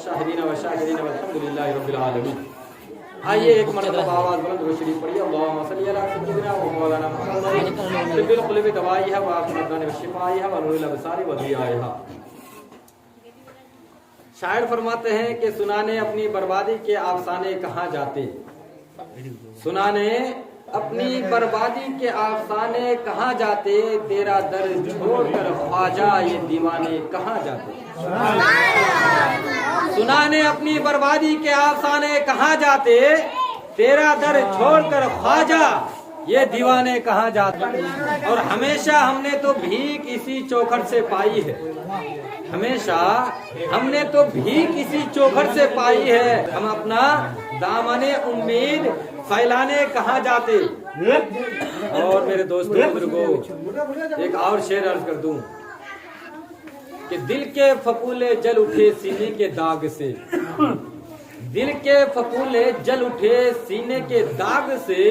شاہدین و شاکرین والحمدللہ رب العالمین. آئیے ایک مرتبہ آواز بلند و شریف پڑھیے. اللہم صلی علی سیدنا و مولانا محمد طب القلوب دوائیہا و عافیۃ الابدان و شفائیہا و نور الابصار و ضیائہا. شاعر فرماتے ہیں کہ سنانے اپنی بربادی کے افسانے کہاں جاتے. سنانے اپنی بربادی کے افسانے کہاں جاتے. تیرا در چھوڑ کر خواجہ یہ دیوانے کہاں جاتے. سنانے اپنی بربادی کے افسانے کہاں جاتے. تیرا در چھوڑ کر خواجہ یہ دیوانے کہاں جاتے. اور ہمیشہ ہم نے تو بھیک اسی چوکھٹ سے پائی ہے. ہمیشہ ہم نے تو بھیک اسی چوکھٹ سے پائی ہے. ہم اپنا دامن امید پھیلانے کہاں جاتے. اور میرے دوستوں بزرگوں ایک اور شعر عرض کر دوں کہ دل کے پھپھولے جل اٹھے سینے کے داغ سے. دل کے پھپھولے جل اٹھے سینے کے داغ سے.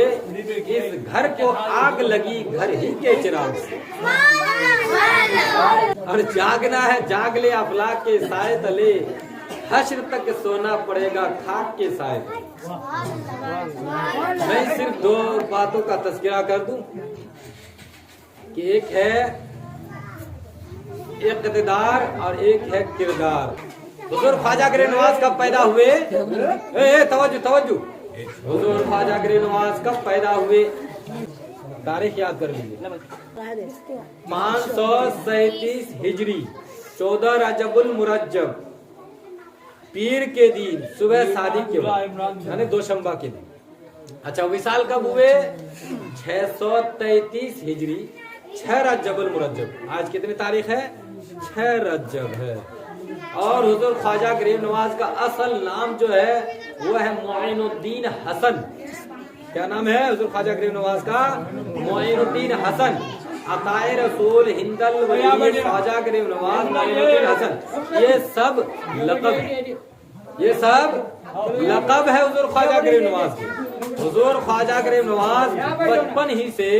اس گھر کو آگ لگی گھر ہی کے چراغ سے. اور جاگنا ہے جاگ لے افلاک کے سائے تلے. حشر تک سونا پڑے گا خاک کے سائے تلے. میں صرف دو باتوں کا تذکرہ کر دوں کہ ایک ہے اقتدار اور ایک ہے کردار. حضور خواجہ گریب نواز کب پیدا ہوئے. توجہ. حضور خواجہ گریب نواز کب پیدا ہوئے تاریخ یاد کر لیجیے. 537 ہجری 14 رجب المرجب پیر کے دن صبح صادق کے وقت یعنی دوشنبہ کے دن. اچھا وصال کب ہوئے 633 ہجری 6 رجب المرجب. آج کتنی تاریخ ہے 6 رجب ہے. اور حضور خواجہ گریب نواز کا اصل نام جو ہے وہ ہے معین الدین حسن. کیا نام ہے حضور خواجہ گریب نواز کا. معین الدین حسن. عطائے رسول ہندل ولی خواجہ گریب نواز معین الدین حسن یہ سب لقب ہے. یہ سب لقب ہے حضور خواجہ گریب نواز کے. حضور خواجہ گریب نواز بچپن ہی سے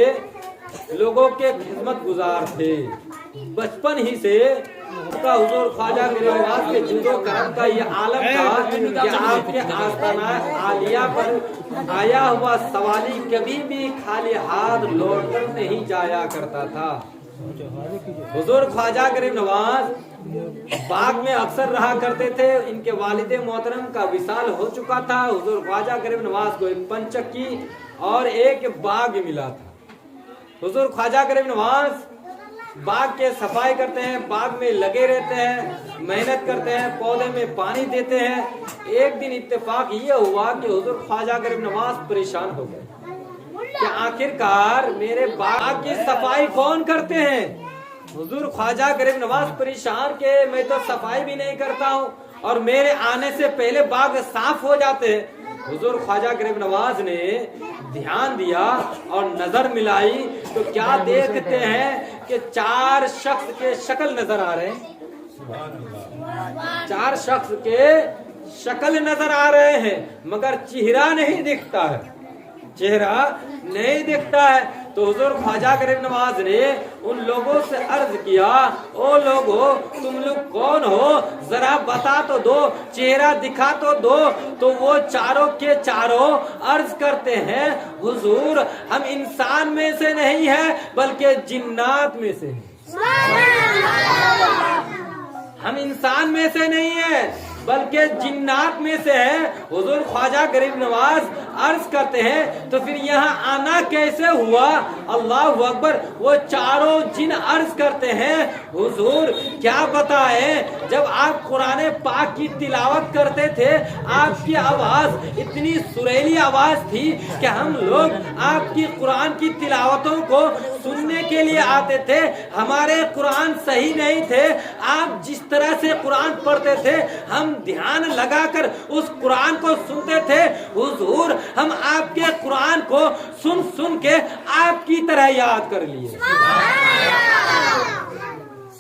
لوگوں کے خدمت گزار تھے. بچپن ہی سے حضور خواجہ گریب نواز کے جود و کرم کا یہ عالم تھا کہ آپ کے آستانہ عالیہ پر آیا ہوا سوالی کبھی بھی خالی ہاتھ لوٹ کر نہیں جایا کرتا تھا. حضور خواجہ گریب نواز باغ میں اکثر رہا کرتے تھے. ان کے والد محترم کا وصال ہو چکا تھا. حضور خواجہ گریب نواز کو ایک پنچکی اور ایک باغ ملا تھا. حضور خواجہ گریب نواز باغ کے صفائی کرتے ہیں, باغ میں لگے رہتے ہیں, محنت کرتے ہیں, پودے میں پانی دیتے ہیں. ایک دن اتفاق یہ ہوا کہ حضور خواجہ گریب نواز پریشان ہو گئے کہ آخر کار میرے باغ کی صفائی کون کرتے ہیں. حضور خواجہ گریب نواز پریشان کہ میں تو صفائی بھی نہیں کرتا ہوں اور میرے آنے سے پہلے باغ صاف ہو جاتے ہیں. حضور خواجہ گریب نواز نے دھیان دیا اور نظر ملائی تو کیا دیکھتے ہیں کہ 4 شخص کے شکل نظر آ رہے ہیں. 4 شخص کے شکل نظر آ رہے ہیں مگر چہرہ نہیں دکھتا ہے. چہرہ نہیں دکھتا ہے. تو حضور خواجہ گریب نواز نے ان لوگوں سے عرض کیا او لوگو تم لوگ کون ہو ذرا بتا تو دو, چہرہ دکھا تو دو. تو وہ چاروں کے چاروں عرض کرتے ہیں حضور ہم انسان میں سے نہیں ہیں بلکہ جنات میں سے ہیں. ہم انسان میں سے نہیں ہیں بلکہ جنات میں سے ہے. حضور خواجہ گریب نواز عرض کرتے ہیں تو پھر یہاں آنا کیسے ہوا. اللہ اکبر. وہ چاروں جن عرض کرتے ہیں حضور کیا بتائیں جب آپ قرآن پاک کی تلاوت کرتے تھے آپ کی آواز اتنی سریلی آواز تھی کہ ہم لوگ آپ کی قرآن کی تلاوتوں کو سننے کے لیے آتے تھے. ہمارے قرآن صحیح نہیں تھے. آپ جس طرح سے قرآن پڑھتے تھے ہم دھیان لگا کر اس قرآن کو سنتے تھے. حضور ہم آپ کے قرآن کو سن کے آپ کی طرح یاد کر لیے.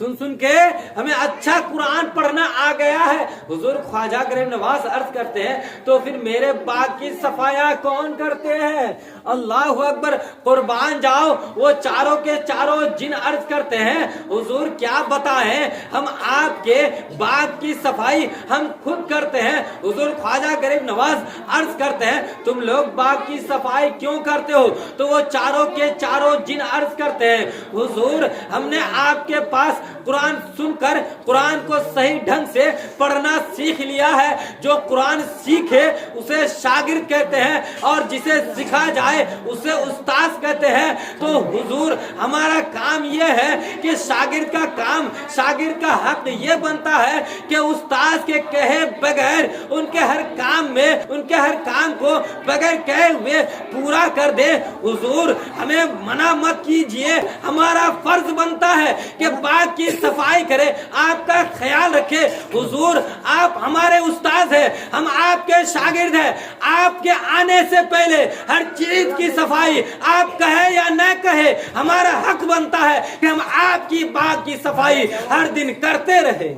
सुन सुन के हमें अच्छा कुरान पढ़ना आ गया है। हुजूर ख्वाजा गरीब नवाज अर्ज करते हैं तो फिर मेरे बाग की सफाया कौन करते हैं? अल्लाह अकबर, कुर्बान जाओ। वो चारों के चारों जिन अर्ज करते हैं हुजूर क्या बताएं, हम आपके बाग की सफाई हम खुद करते हैं। हुजूर ख्वाजा गरीब नवाज अर्ज करते हैं तुम लोग बाग की सफाई क्यों करते हो? तो वो चारों के चारों जिन अर्ज करते हैं हुजूर हमने आपके पास कुरान सुनकर कुरान को सही ढंग से पढ़ना सीख लिया है। जो कुरान सीखे उसे शागिर्द कहते हैं और जिसे सिखा जाए उसे उस्ताद कहते हैं। तो हुजूर हमारा काम यह है कि शागिर्द का काम, शागिर्द का हक ये बनता है कि उस्ताद के कहे बगैर उनके हर काम में, उनके हर काम को बगैर कहे हुए पूरा कर दे। हुजूर हमें मना मत कीजिए, हमारा फर्ज बनता है कि बाग की सफाई करे, आपका ख्याल रखे। हुजूर आप हमारे उस्ताद हैं, हम आपके शागिर्द हैं। आपके आने से पहले हर चीज की सफाई आप कहे या न कहे हमारा हक बनता है कि हम आपकी बाग की सफाई हर दिन करते रहे।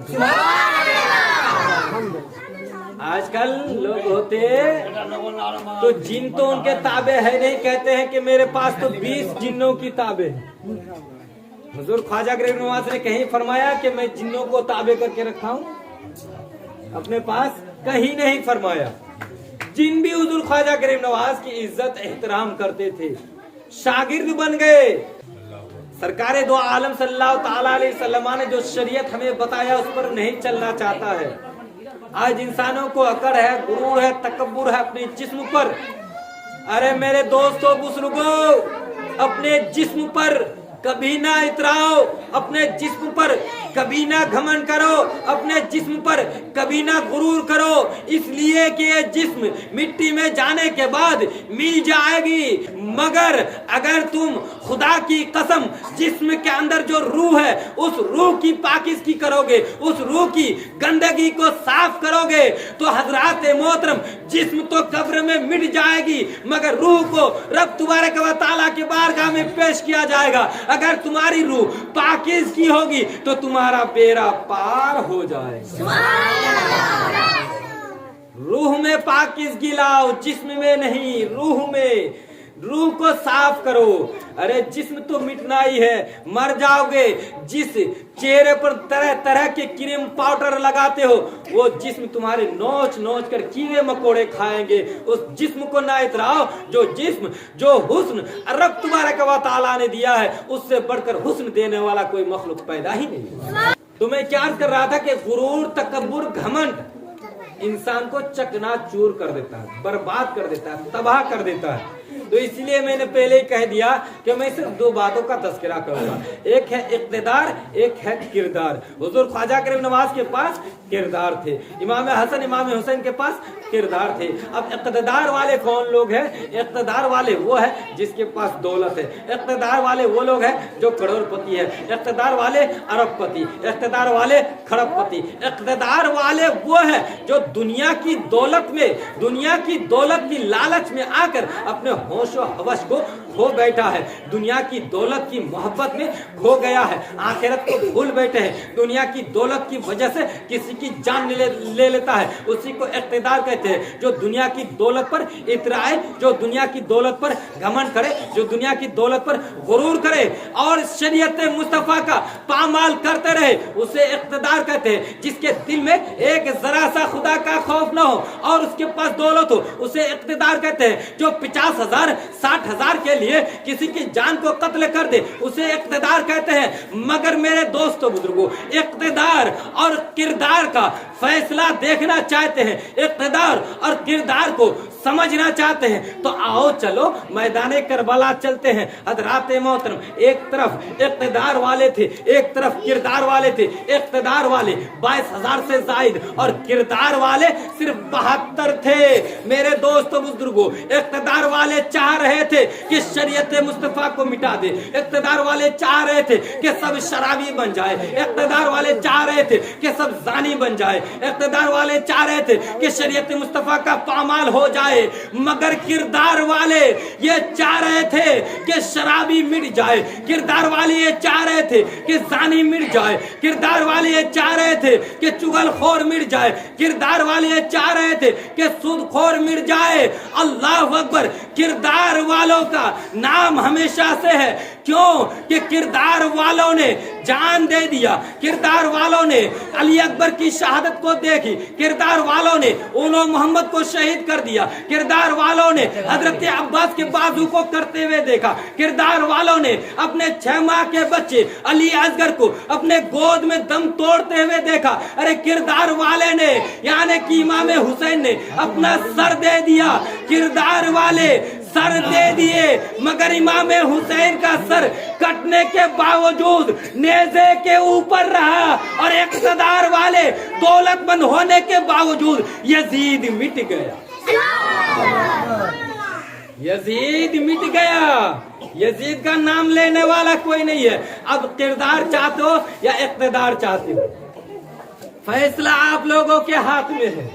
आजकल लोग होते तो जिन तो उनके ताबे है नहीं, कहते हैं कि मेरे पास तो 20 जिन्नों की ताबे है। हुजूर ख्वाजा गरीब नवाज ने कहीं फरमाया कि मैं जिन्नों को ताबे करके रखा हूं अपने पास? कहीं नहीं फरमाया। जिन भी हुजूर ख्वाजा गरीब नवाज की इज्जत एहतराम करते थे, शागिर्द बन गए। सरकारे दो आलम सल्लल्लाहु ताला अलैहि वसल्लम ने जो शरीयत हमें बताया उस पर नहीं चलना चाहता है। आज इंसानों को अकड़ है, गुरूर है, तकब्बुर है अपने जिस्म पर। अरे मेरे दोस्तों बुजुर्गों, अपने जिस्म पर कभी ना इतराओ, अपने जिस्म पर कभी ना घमंड करो, अपने जिस्म पर कभी ना गुरूर करो, इसलिए कि ये जिस्म मिट्टी में जाने के बाद मिल जाएगी। मगर अगर तुम खुदा की कसम जिस्म के अंदर जो रूह है उस रूह की पाकिज़गी करोगे, उस रूह की गंदगी को साफ करोगे तो हजरात मोहतरम जिस्म तो कब्र में मिट जाएगी मगर रूह को रब तबारक व तआला के बारगाह में पेश किया जाएगा। अगर तुम्हारी रूह पाकिज़गी होगी तो तुम्हारा बेड़ा पार हो जाएगा। रूह में पाकिज़गी लाओ, जिस्म में नहीं, रूह में। रूह को साफ करो। अरे जिस्म तो मिटना ही है, मर जाओगे। जिस चेहरे पर तरह तरह के क्रीम पाउडर लगाते हो वो जिस्म तुम्हारे नोच नोच कर कीड़े मकोड़े खाएंगे। उस जिस्म को ना इतराओ। जो जिस्म, जो हुस्न रब तबारक व तआला ने दिया है उससे बढ़कर हुस्न देने वाला कोई मखलूक पैदा ही नहीं। तो मैं क्या कर रहा था कि गुरूर, तकब्बुर, घमंड इंसान को चकनाचूर कर देता है, बर्बाद कर देता है, तबाह कर देता है। तो इसलिए मैंने पहले ही कह दिया कि मैं सिर्फ दो बातों का तस्करा करूंगा, एक है इक़्तिदार, एक है किरदार। हुजूर ख्वाजा गरीब नवाज के पास किरदार थे, इमाम हसन इमाम हुसैन के पास किरदार थे। अब इक़्तिदार वाले कौन लोग हैं? इक़्तिदार वाले वो है जिसके पास दौलत है। इक़्तिदार वाले वो लोग हैं जो करोड़पति है। इक़्तिदार वाले अरबपति, इक़्तिदार वाले खरबपति। इक़्तिदार वाले वो है जो दुनिया की दौलत में, दुनिया की दौलत की लालच में आकर अपने होशो हवस को खो बैठा है, दुनिया की दौलत की मोहब्बत में खो गया है, आखिरत को भूल बैठे हैं। दुनिया की दौलत की वजह से किसी की जान ले लेता है, उसी को इक़्तिदार कहते हैं। जो दुनिया की दौलत पर इतराए, जो दुनिया की दौलत पर घमंड करे, जो दुनिया की दौलत पर गुरूर करे और शरीयत मुस्तफा का पामाल करते रहे, उसे इक़्तिदार कहते हैं। जिसके दिल में एक जरा सा खुदा का खौफ न हो और उसके पास दौलत हो, उसे इक़्तिदार कहते हैं। जो 50,000 60,000 के लिए किसी की जान को कत्ल कर दे, उसे इक़्तिदार कहते हैं। मगर मेरे दोस्तों बुजुर्गों, इक़्तिदार और किरदार का फैसला देखना चाहते हैं, इक़्तिदार और किरदार को समझना चाहते हैं तो आओ चलो मैदान करबला चलते हैं। हज़रात मोहतरम, एक तरफ इक़्तिदार वाले थे, एक तरफ किरदार वाले थे। इक़्तिदार वाले 22,000 से जायद और किरदार वाले सिर्फ 72 थे। मेरे दोस्तों बुजुर्गों, इख्तिदार वाले चाह रहे थे कि शरीयत मुस्तफा को मिटा दे, इख्तिदार वाले चाह रहे थे कि सब शराबी बन जाए, इख्तिदार वाले चाह रहे थे कि सब जानी बन जाए, इख्तिदार वाले चाह रहे थे कि शरीयत मुस्तफा का पामाल हो जाए, मगर किरदार वाले ये चाह रहे थे कि शराबी मिट जाए, किरदार वाले ये चाह रहे थे कि जानी मिट जाए, किरदार वाले ये चाह रहे थे कि चुगलखोर मिट जाए, किरदार वाले ये चाह रहे थे कि सूदखोर मिट जाए। अल्लाह अकबर। किरदार वालों का नाम हमेशा से है, क्यों कि किरदार वालों ने जान दे दिया, किरदार वालों ने अली अकबर की शहादत को देखी, किरदार वालों ने उन्होंने मोहम्मद को शहीद कर दिया, किरदार वालों ने हजरत अब्बास के बाजू को करते हुए देखा, किरदार वालों ने अपने 6 माह के बच्चे अली असगर को अपने गोद में दम तोड़ते हुए देखा। अरे किरदार वाले ने यानी कि इमाम हुसैन ने अपना सर दे दिया, किरदार वाले सर दे दिए, मगर इमाम हुसैन का सर कटने के बावजूद नेज़े के ऊपर रहा, और इक़्तिदार वाले दौलतमंद होने के बावजूद यजीद मिट गया, यजीद मिट गया। यजीद का नाम लेने वाला कोई नहीं है। अब किरदार चाहते हो या इक़्तिदार चाहते हो, फैसला आप लोगों के हाथ में है।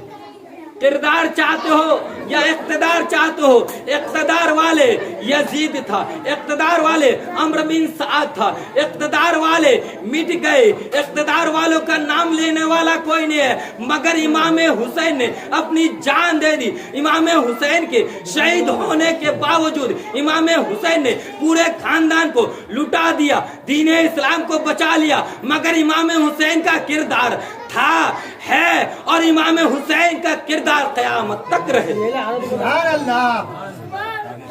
किरदार चाहते हो या इक़्तिदार चाहते हो। इक़्तिदार वाले यजीद था, इक़्तिदार वाले अम्र बिन साद था, इक़्तिदार वाले मिट गए, इक़्तिदार वालों का नाम लेने वाला कोई नहीं है। मगर इमाम हुसैन ने अपनी जान दे दी। इमाम हुसैन के शहीद होने के बावजूद इमाम हुसैन ने पूरे खानदान को लुटा दिया, दीन इस्लाम को बचा लिया, मगर इमाम हुसैन का किरदार था, है, और इमाम हुसैन का किरदार क़यामत तक रहे।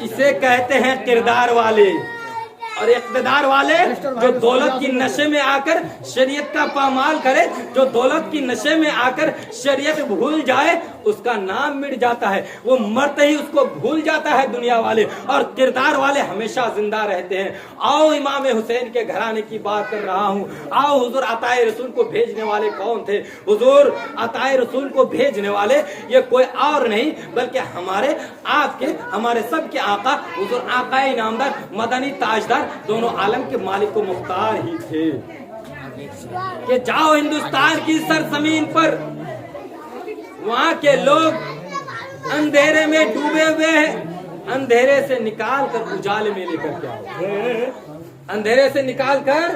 इसे कहते हैं किरदार वाले। और इक़्तिदार वाले जो दौलत की नशे में आकर शरीयत का पामाल करे, जो दौलत की नशे में आकर शरीयत भूल जाए, उसका नाम मिट जाता है, वो मरते ही उसको भूल जाता है दुनिया वाले, और किरदार वाले हमेशा जिंदा रहते हैं। आओ इमाम हुसैन के घराने की बात कर रहा हूँ। आओ हुजूर अताए रसूल को भेजने वाले कौन थे? हुजूर अताए रसूल को भेजने वाले ये कोई और नहीं बल्कि हमारे आपके हमारे सब के आका हुजूर आकाए इनामदार मदनी ताजदार दोनों आलम के मालिक को मुख्तार ही थे कि जाओ हिंदुस्तान की सरजमीन पर, वहां के लोग अंधेरे में डूबे हुए हैं, अंधेरे से निकाल कर उजाले में लेकर के आओ, अंधेरे से निकाल कर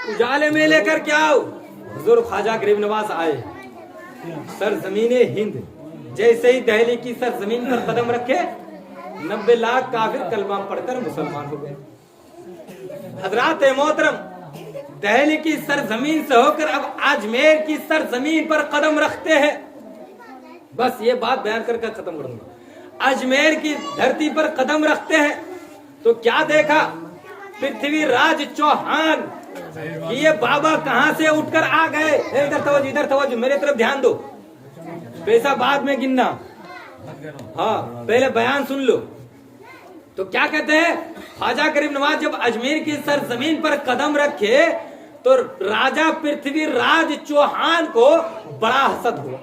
उजाले में लेकर के आओ। हुजूर ख्वाजा गरीब नवाज आए, सरजमीने हिंद जैसे ही दहली की सरजमीन पर कदम रखे 90 लाख काफिर कलमा पढ़कर मुसलमान हो गए। हजरात मोहतरम, दहली की सरजमीन से होकर अब अजमेर की सरजमीन पर कदम रखते हैं। बस ये बात बयान करके खत्म करूंगा। अजमेर की धरती पर कदम रखते हैं तो क्या देखा? पृथ्वीराज चौहान कि ये बाबा कहां से उठकर आ गए। इधर तवज्जो, मेरे तरफ ध्यान दो, पैसा बाद में गिनना, हाँ पहले बयान सुन लो। तो क्या कहते हैं? ख्वाजा गरीब नवाज जब अजमेर की सरजमीन पर कदम रखे तो राजा पृथ्वीराज चौहान को बड़ा हसद हुआ,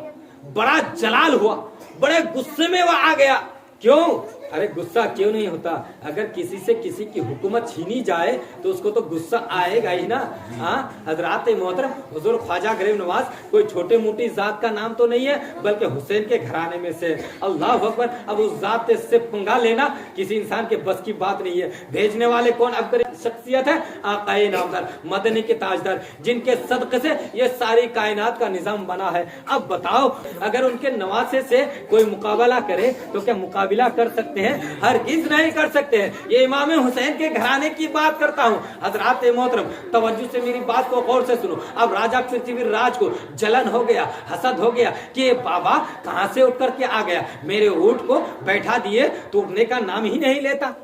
बड़ा जलाल हुआ, बड़े गुस्से में वह आ गया। क्यों? अरे गुस्सा क्यों नहीं होता? अगर किसी से किसी की हुकूमत छीनी जाए तो उसको तो गुस्सा आएगा ही ना। हाँ हजरात मोहतरम, हुजूर ख्वाजा गरीब नवाज कोई छोटे मोटी जात का नाम तो नहीं है बल्कि हुसैन के घराने में से। अल्लाह अकबर। अब उस जात से पंगा लेना किसी इंसान के बस की बात नहीं है। भेजने वाले कौन? अब शख्सियत है आकाए नामदार मदनी के ताजदार, जिनके सदक़े से ये सारी कायनात का निजाम बना है। अब बताओ अगर उनके नवासे से कोई मुकाबला करे तो क्या मुकाबला कर सकते हैं? हरगिज़ नहीं कर सकते हैं। ये इमाम हुसैन के घराने की बात करता हूँ। हजरात मोहतरम तवज्जो से मेरी बात को गौर से सुनो। अब राजा पृथ्वीराज को जलन हो गया, हसद हो गया कि ये बाबा कहां से उठ करके आ गया, मेरे ऊंट को बैठा दिए तो उठने का नाम ही नहीं लेता।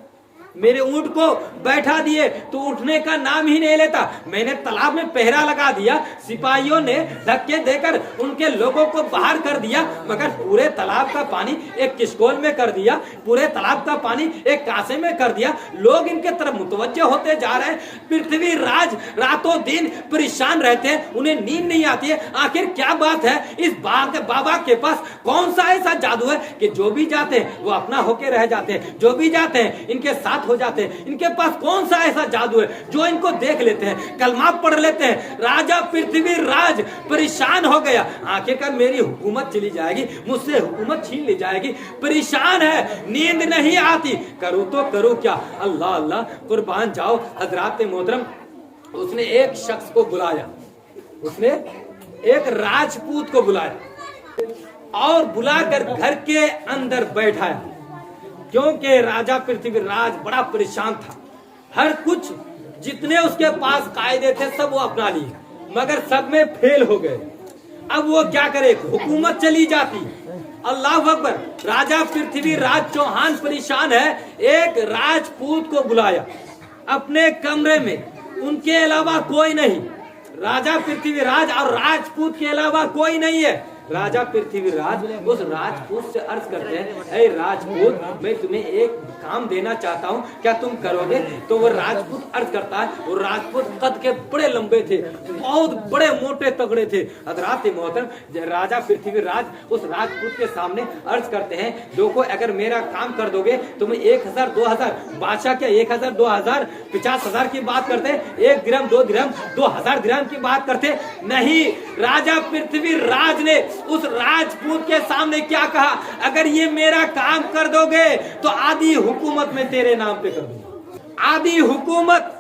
मेरे ऊंट को बैठा दिए तो उठने का नाम ही नहीं लेता। मैंने तालाब में पहरा लगा दिया, सिपाहियों ने धक्के देकर उनके लोगों को बाहर कर दिया, मगर पूरे तालाब का पानी एक किशकोल में कर दिया, पूरे तालाब का पानी एक कासे में कर दिया। लोग इनके तरफ मुतवज्जह होते जा रहे हैं। पृथ्वी राज रातों दिन परेशान रहते हैं, उन्हें नींद नहीं आती है। आखिर क्या बात है, इस बाबा के पास कौन सा ऐसा जादू है कि जो भी जाते हैं वो अपना होके रह जाते हैं, जो भी जाते हैं इनके साथ हो जाते हैं। इनके पास कौन सा ऐसा जादू है जो इनको देख लेते हैं, कलमा पढ़ लेते हैं। राजा पृथ्वी राज परेशान हो गया, आखिरकार मेरी हुकूमत चली जाएगी, मुझसे हुकूमत छीन ली जाएगी, परेशान है, नींद नहीं आती, करूं तो करूं क्या। अल्लाह अल्लाह, कुर्बान जाओ हजरात मोहतरम। उसने एक शख्स को बुलाया, उसने एक राजपूत को बुलाया और बुलाकर घर के अंदर बैठाया, क्योंकि राजा पृथ्वीराज बड़ा परेशान था। हर कुछ जितने उसके पास कायदे थे सब वो अपना लिए, मगर सब में फेल हो गए। अब वो क्या करे, हुकूमत चली जाती। अल्लाह अकबर। राजा पृथ्वीराज चौहान परेशान है, एक राजपूत को बुलाया अपने कमरे में, उनके अलावा कोई नहीं, राजा पृथ्वीराज और राजपूत के अलावा कोई नहीं है। राजा पृथ्वीराज उस राजपूत से अर्ज करते हैं, ऐ राजपूत, मैं तुम्हें एक काम देना चाहता हूँ, क्या तुम करोगे? तो वो राजपूत अर्ज करता है, वो राजपूत कद के बड़े लंबे थे, बहुत बड़े मोटे तगड़े थे। हज़रात मोहतरम, राजा पृथ्वीराज उस राजपूत के सामने अर्ज करते हैं, देखो अगर मेरा काम कर दोगे तो मैं 1000 2000, बादशाह क्या 1000 2000 50,000 की बात करते, 1 दिरहम 2 दिरहम 2000 दिरहम की बात करते नहीं। राजा पृथ्वीराज ने उस राजपूत के सामने क्या कहा, अगर ये मेरा काम कर दोगे तो आधी हुकूमत मैं तेरे नाम पे कर दूंगा, आधी हुकूमत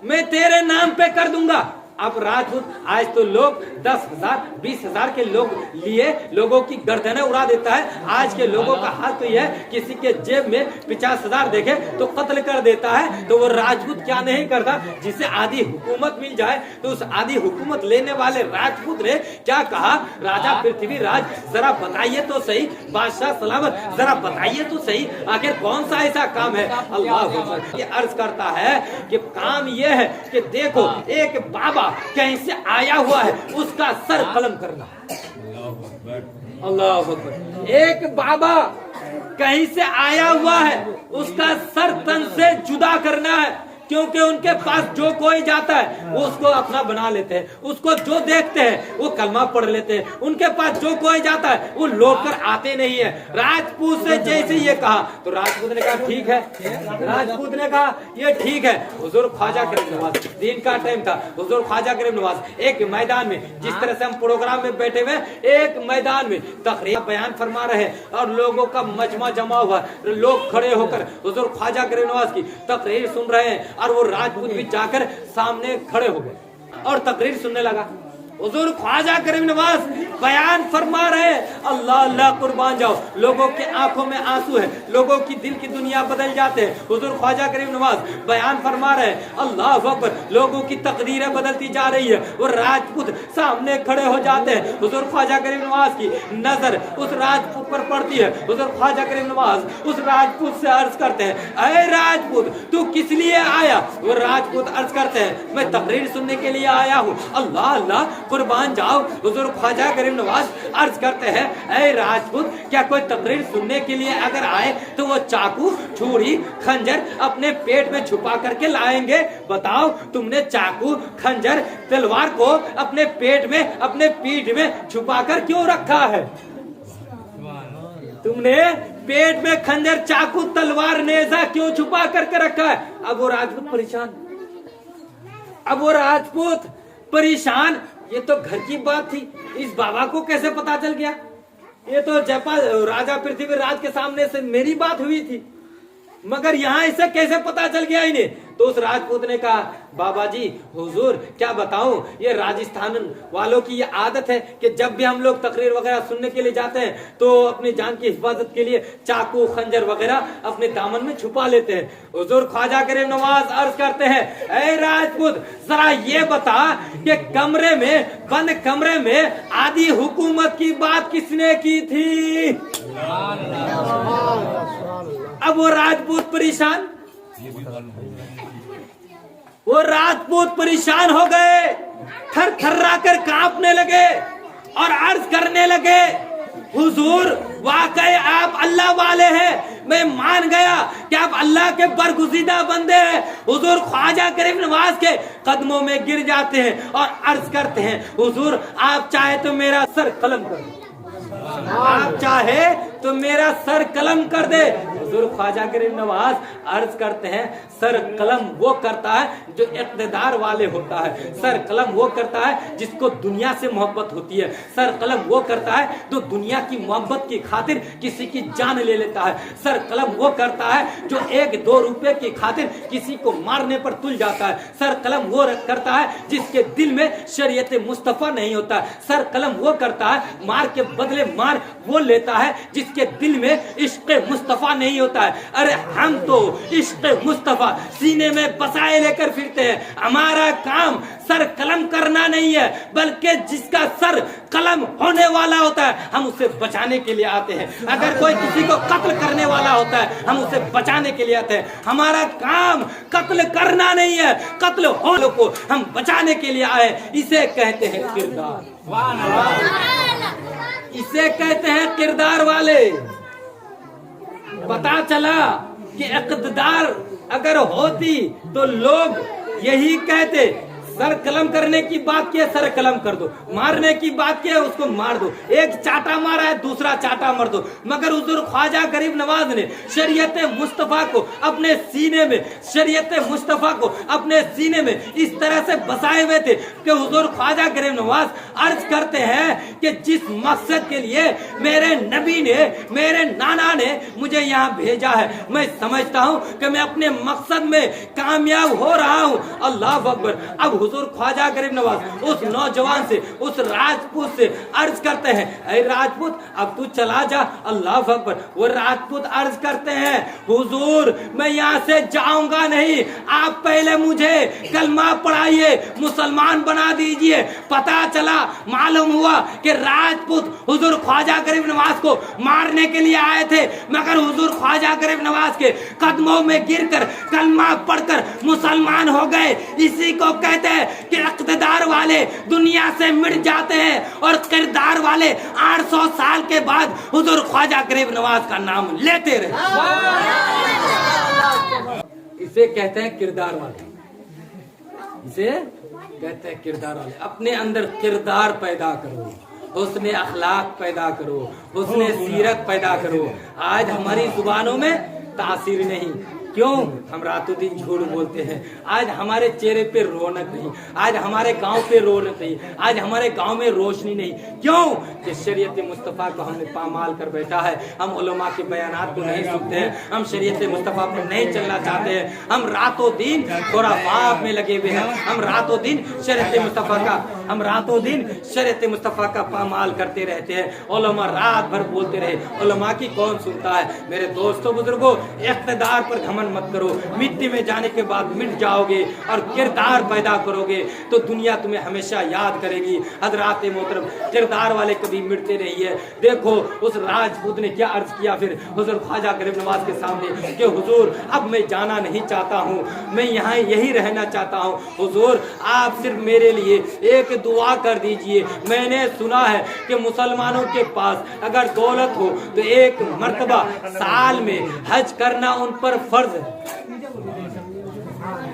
मैं तेरे नाम पे कर दूंगा। अब राजपूत, आज तो लोग 10,000 20,000 के लोग लिए लोगों की गर्दनें उड़ा देता है। आज के लोगों का हाल तो यह है, किसी के जेब में 50,000 देखे तो कत्ल कर देता है। तो वो राजपूत क्या नहीं करता, जिसे आधी हुकूमत मिल जाए। तो उस आधी हुकूमत लेने वाले राजपूत ने क्या कहा, राजा पृथ्वीराज जरा बताइए तो सही, बादशाह सलामत जरा बताइए तो सही, आखिर कौन सा ऐसा काम है। अल्लाह ये अर्ज करता है कि काम यह है कि देखो एक बाबा कहीं से आया हुआ है, उसका सर कलम करना। अल्लाह अकबर। एक बाबा कहीं से आया हुआ है, उसका सर तन से जुदा करना है, क्योंकि उनके पास जो कोई जाता है वो उसको अपना बना लेते हैं, उसको जो देखते हैं वो कलमा पढ़ लेते हैं। उनके पास जो कोई जाता है वो लौट कर आते नहीं है। राजपूत से जैसे ये कहा तो राजपूत ने कहा ठीक है, राजपूत ने कहा ये ठीक है। हुजूर ख्वाजा करीम नवाज, दिन का टाइम था, हुजूर ख्वाजा करीम नवाज एक मैदान में, जिस तरह से हम प्रोग्राम में बैठे हुए एक मैदान में तकरीर बयान फरमा रहे हैं और लोगों का मजमा जमा हुआ, लोग खड़े होकर हुजूर ख्वाजा करीम नवाज की तकरीर सुन रहे हैं। और वो राजपूत भी जाकर सामने खड़े हो गए और तकरीर सुनने लगा। हुजूर ख्वाजा करीम नवाज बयान फरमा रहे, अल्लाह अल्लाह कुर्बान जाओ, लोगों के आंखों में आंसू है, लोगों की दिल की दुनिया बदल जाते हैं। हुजूर ख्वाजा करीम नवाज बयान फरमा रहे, अल्लाह अकबर, लोगों की तकदीरें बदलती जा रही है। वो राजपूत सामने खड़े हो जाते हैं। हुजूर ख्वाजा करीम नवाज की नजर उस राजपूत पर पड़ती है। हुजूर ख्वाजा करीम नवाज उस राजपूत से अर्ज करते हैं, अरे राजपूत तू किस लिए आया? वो राजपूत अर्ज करते हैं, मैं तकरीर सुनने के लिए आया हूँ। अल्लाह अल्लाह कुर्बान जाओ। हुजूर ख्वाजा करीम नवाज अर्ज करते हैं, ऐ राजपूत, क्या कोई तकरीर सुनने के लिए अगर आए तो वो चाकू छुरी खंजर अपने पेट में छुपा करके लाएंगे? बताओ, तुमने चाकू खंजर तलवार को अपने पेट में अपने पीठ में छुपा कर क्यों रखा है? तुमने पेट में खंजर चाकू तलवार नेजा क्यों छुपा करके रखा है? अब वो राजपूत परेशान, अब वो राजपूत परेशान। ये तो घर की बात थी, इस बाबा को कैसे पता चल गया? ये तो जयपाल राजा पृथ्वीराज के सामने से मेरी बात हुई थी, मगर यहाँ इसे कैसे पता चल गया इन्हें? तो उस राजपूत ने कहा, बाबा जी हुजूर क्या बताऊं, ये राजस्थान वालों की ये आदत है कि जब भी हम लोग तकरीर वगैरह सुनने के लिए जाते हैं तो अपनी जान की हिफाजत के लिए चाकू खंजर वगैरह अपने दामन में छुपा लेते हैं। हुजूर ख्वाजा करीम नवाज अर्ज करते हैं, ऐ राजपूत जरा ये बता कि कमरे में, बंद कमरे में आधी हुकूमत की बात किसने की थी? अब वो राजपूत परेशान, वो राजपूत परेशान हो गए, थर थर्रा कर कांपने लगे और अर्ज करने लगे, हुजूर वाकई आप अल्लाह वाले हैं, मैं मान गया कि आप अल्लाह के बरगुज़ीदा बंदे हैं। हुजूर ख्वाजा गरीब नवाज के कदमों में गिर जाते हैं और अर्ज करते हैं, हुजूर आप चाहे तो मेरा सर कलम कर दे, आप चाहे तो मेरा सर कलम कर दे। हुजूर ख्वाजा गरीब नवाज अर्ज करते हैं, सर कलम वो करता है जो इक़्तिदार वाले होता है, सर कलम वो करता है जिसको दुनिया से मोहब्बत होती है, सर कलम वो करता है जो दुनिया की मोहब्बत की खातिर किसी की जान ले लेता है, सर कलम वो करता है जो 1-2 रुपए की खातिर किसी को मारने पर तुल जाता है, सर कलम वो करता है जिसके दिल में शरीयत मुस्तफ़ा नहीं होता, सर कलम वो करता है मार के बदले मार वो लेता है जिसके दिल में इश्क़ मुस्तफ़ा नहीं होता है। अरे हम तो इश्क़ मुस्तफ़ा सीने में बसाए लेकर फिरते हैं, हमारा काम सर कलम करना नहीं है, बल्कि जिसका सर कलम होने वाला होता है हम उसे बचाने के लिए आते हैं। अगर कोई किसी को कत्ल करने वाला होता है हम उसे बचाने के लिए आते हैं। हमारा काम कत्ल करना नहीं है, कत्ल होने को हम बचाने के लिए आए। इसे कहते हैं किरदार, इसे कहते हैं किरदार वाले। पता चला कि इक़्तिदार अगर होती तो लोग यही कहते, सर कलम करने की बात की है सर कलम कर दो, मारने की बात की है उसको मार दो, एक चाटा मारा है दूसरा चाटा मार दो। मगर हुजूर ख्वाजा गरीब नवाज ने शरीयत मुस्तफ़ा को अपने सीने में, शरीयत मुस्तफ़ा को अपने सीने में इस तरह से बसाए हुए थे कि हुजूर ख्वाजा गरीब नवाज अर्ज करते हैं कि जिस मकसद के लिए मेरे नबी ने, मेरे नाना ने मुझे यहाँ भेजा है, मैं समझता हूँ कि मैं अपने मकसद में कामयाब हो रहा हूँ। अल्लाह अकबर। अब हुजूर ख्वाजा गरीब नवाज उस नौजवान से, उस राजपूत से अर्ज करते हैं, ऐ राजपूत अब तू चला जा। अल्लाह अकबर। वो राजपूत अर्ज करते हैं, हुजूर मैं यहाँ से जाऊंगा नहीं, आप पहले मुझे कलमा पढ़ाइए, मुसलमान बना दीजिए। पता चला, मालूम हुआ कि राजपूत हुजूर ख्वाजा गरीब नवाज को मारने के लिए आए थे, मगर हुजूर ख्वाजा गरीब नवाज के कदमों में गिरकर कलमा पढ़कर मुसलमान हो गए। इसी को कहते हैं कि इक़्तिदार वाले दुनिया से मिट जाते हैं और किरदार वाले 800 साल के बाद हुजूर ख्वाजा गरीब नवाज का नाम लेते रहे। इसे कहते हैं किरदार वाले, इसे कहते हैं किरदार वाले। अपने अंदर किरदार पैदा करो, हुस्न अखलाक पैदा करो, हुस्न सीरत पैदा करो। आज हमारी जुबानों में तासीर नहीं, क्यों? हम रातों दिन झूठ बोलते हैं। आज हमारे चेहरे पे रौनक नहीं, आज हमारे गांव पे रौनक नहीं, आज हमारे गांव में रोशनी नहीं। क्यों? कि शरीयत मुस्तफ़ा को हमने पामाल कर बैठा है। हम उलमा के बयानात को नहीं सुनते हैं, हम शरीयत मुस्तफ़ा पर नहीं चलना चाहते हैं। हम रातों दिन खुराफात में लगे हुए हैं, हम रातों दिन शरीयत मुस्तफ़ा का, हम रातों दिन शरीयत मुस्तफ़ा का पामाल करते रहते हैं। उलमा रात भर बोलते रहे, उलमा की कौन सुनता है? मेरे दोस्तों बुजुर्गों, इक़्तिदार पर घमंड मत करो। मिट्टी में जाने के बाद मिट जाओगे और किरदार पैदा करोगे तो दुनिया तुम्हें हमेशा याद करेगी। हज़रात मोहतरम, किरदार वाले कभी मिटते नहीं है। देखो उस राजपूत ने क्या अर्ज किया फिर हुजूर ख्वाजा गरीब नवाज के सामने कि हुजूर अब मैं जाना नहीं चाहता हूँ, मैं यहाँ यही रहना चाहता हूँ। हुजूर आप सिर्फ मेरे लिए एक दुआ कर दीजिए। मैंने सुना है कि मुसलमानों के पास अगर दौलत हो तो एक मर्तबा साल में हज करना उन पर फर्ज है।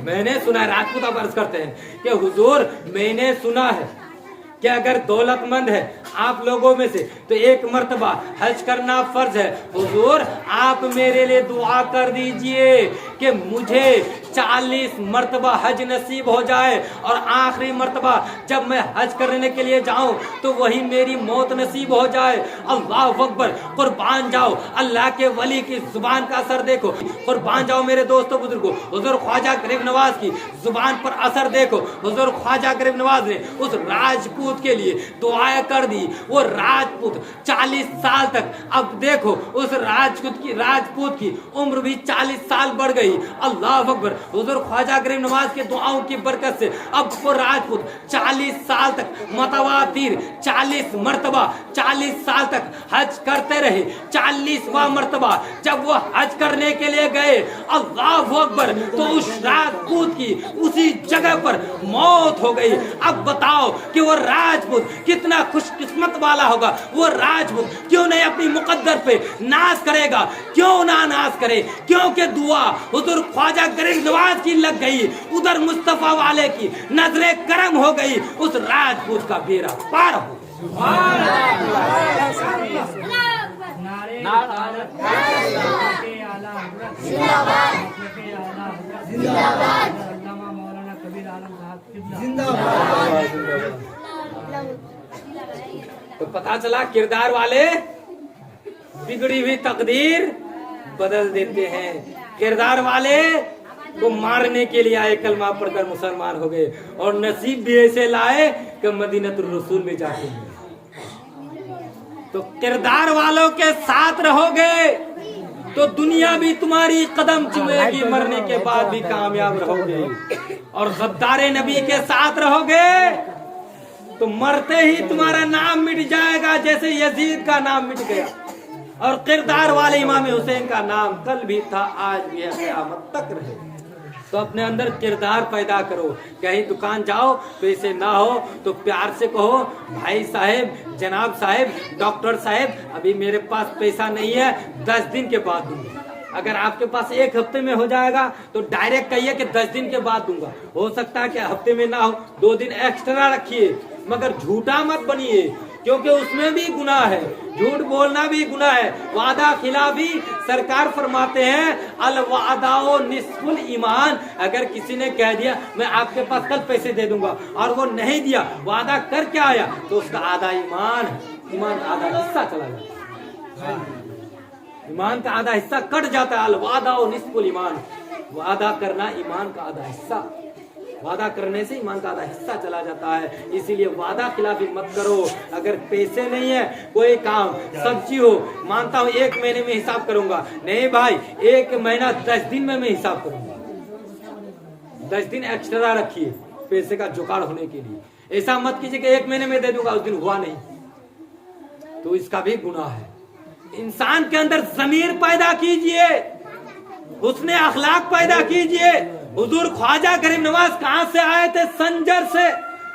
मैंने सुना है, राजपूत आप अर्ज करते हैं कि हुजूर मैंने सुना है कि अगर दौलतमंद है आप लोगों में से तो एक मर्तबा हज करना फर्ज है। हुजूर आप मेरे लिए दुआ कर दीजिए कि मुझे 40 मर्तबा हज नसीब हो जाए और आखिरी मर्तबा जब मैं हज करने के लिए जाऊं तो वही मेरी मौत नसीब हो जाए। अल्लाह अकबर। कुर्बान जाओ, अल्लाह के वली की जुबान का असर देखो। कुर्बान जाओ मेरे दोस्तों बुजुर्गों, हुजूर ख्वाजा गरीब नवाज की जुबान पर असर देखो। हुजूर ख्वाजा गरीब नवाज ने उस राजपूत के लिए दुआएं कर दी। वो राजपूत 40 साल तक, अब देखो उस राजपूत की उम्र भी 40 साल बढ़ गई। अल्लाह अकबर। हुजूर ख्वाजा गरीब नवाज के दुआओं की बरकत से अब वो राजपूत 40 साल तक मतवातिर 40 मर्तबा 40 साल तक हज करते रहे। 40वां मर्तबा जब वो हज करने के लिए गए, अल्लाहु अकबर, तो उस राजपूत की उसी जगह पर मौत हो गई। अब बताओ कि वो राजपूत कितना खुशकिस्मत वाला होगा। वो राजपूत क्यों नहीं अपनी मुकद्दर पे नाज करेगा, क्यों ना नाज करे? क्योंकि दुआ हुजूर ख्वाजा गरीब नवाज की लग गई, उधर मुस्तफा वाले की नजरे करम हो गई, उस राजपूत का बेड़ा पार हो। तो पता चला किरदार वाले बिगड़ी हुई तकदीर बदल देते हैं। किरदार वाले को मारने के लिए आए, कलमा पढ़कर मुसलमान हो गए, और नसीब भी ऐसे लाए कि मदीनतुर रसूल में जाते हैं। तो किरदार वालों के साथ रहोगे तो दुनिया भी तुम्हारी कदम चूमेगी, मरने के बाद भी कामयाब रहोगे। और गद्दारे नबी के साथ रहोगे तो मरते ही तुम्हारा नाम मिट जाएगा, जैसे यजीद का नाम मिट गया। और किरदार वाले इमाम हुसैन का नाम कल भी था, आज भी है, क़यामत तक रहे। तो अपने अंदर किरदार पैदा करो। कहीं दुकान जाओ, पैसे ना हो तो प्यार से कहो, भाई साहब, जनाब साहब, डॉक्टर साहब, अभी मेरे पास पैसा नहीं है, 10 दिन के बाद दूंगा। अगर आपके पास 1 हफ्ते में हो जाएगा तो डायरेक्ट कहिए कि 10 दिन के बाद दूंगा। हो सकता है कि हफ्ते में ना हो, 2 दिन एक्स्ट्रा रखिए, मगर झूठा मत बनिए, क्योंकि उसमें भी गुनाह है, झूठ बोलना भी गुनाह है। वादा खिलाफी, सरकार फरमाते हैं अल वादाओ निस्फुल ईमान। अगर किसी ने कह दिया मैं आपके पास कल पैसे दे दूंगा और वो नहीं दिया, वादा कर क्या आया, तो उसका आधा ईमान है, ईमान का आधा हिस्सा चला जाता है, ईमान का आधा हिस्सा कट जाता है। अल वादाओ निस्फुल ईमान, वादा करना ईमान का आधा हिस्सा, वादा करने से ईमान का आधा हिस्सा चला जाता है। इसीलिए वादा खिलाफी मत करो। अगर पैसे नहीं है, कोई काम सब्जी हो, मानता हूँ 1 महीने में हिसाब करूंगा, नहीं भाई 1 महीना 10 दिन में मैं हिसाब करूंगा। 10 दिन एक्स्ट्रा रखिए पैसे का जुगाड़ होने के लिए। ऐसा मत कीजिए कि 1 महीने में दे दूंगा, उस दिन हुआ नहीं, तो इसका भी गुनाह है। इंसान के अंदर ज़मीर पैदा कीजिए, हुस्न अखलाक पैदा कीजिए। हुजूर ख्वाजा गरीब नवाज कहां से आए थे?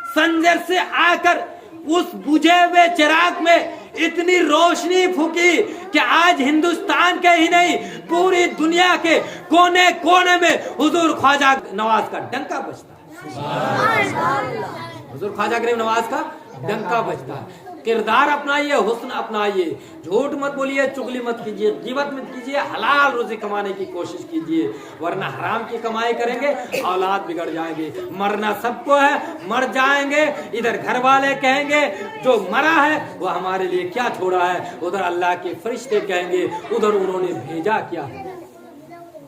संजर से आकर उस बुझे हुए चिराग में इतनी रोशनी फूकी कि आज हिंदुस्तान के ही नहीं, पूरी दुनिया के कोने कोने में हुजूर ख्वाजा नवाज का डंका बजता है। हुजूर ख्वाजा गरीब नवाज का डंका बजता है। किरदार अपनाइए, हुस्न अपनाइए, झूठ मत बोलिए, चुगली मत कीजिए, गिबत मत कीजिए, हलाल रोजी कमाने की कोशिश कीजिए, वरना हराम की कमाई करेंगे औलाद बिगड़ जाएंगे। मरना सबको है, मर जाएंगे। इधर घर वाले कहेंगे जो मरा है वो हमारे लिए क्या छोड़ा है, उधर अल्लाह के फरिश्ते कहेंगे उधर उन्होंने भेजा क्या है।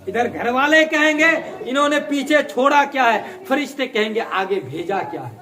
इधर घर वाले कहेंगे इन्होंने पीछे छोड़ा क्या है, फरिश्ते कहेंगे आगे भेजा क्या है।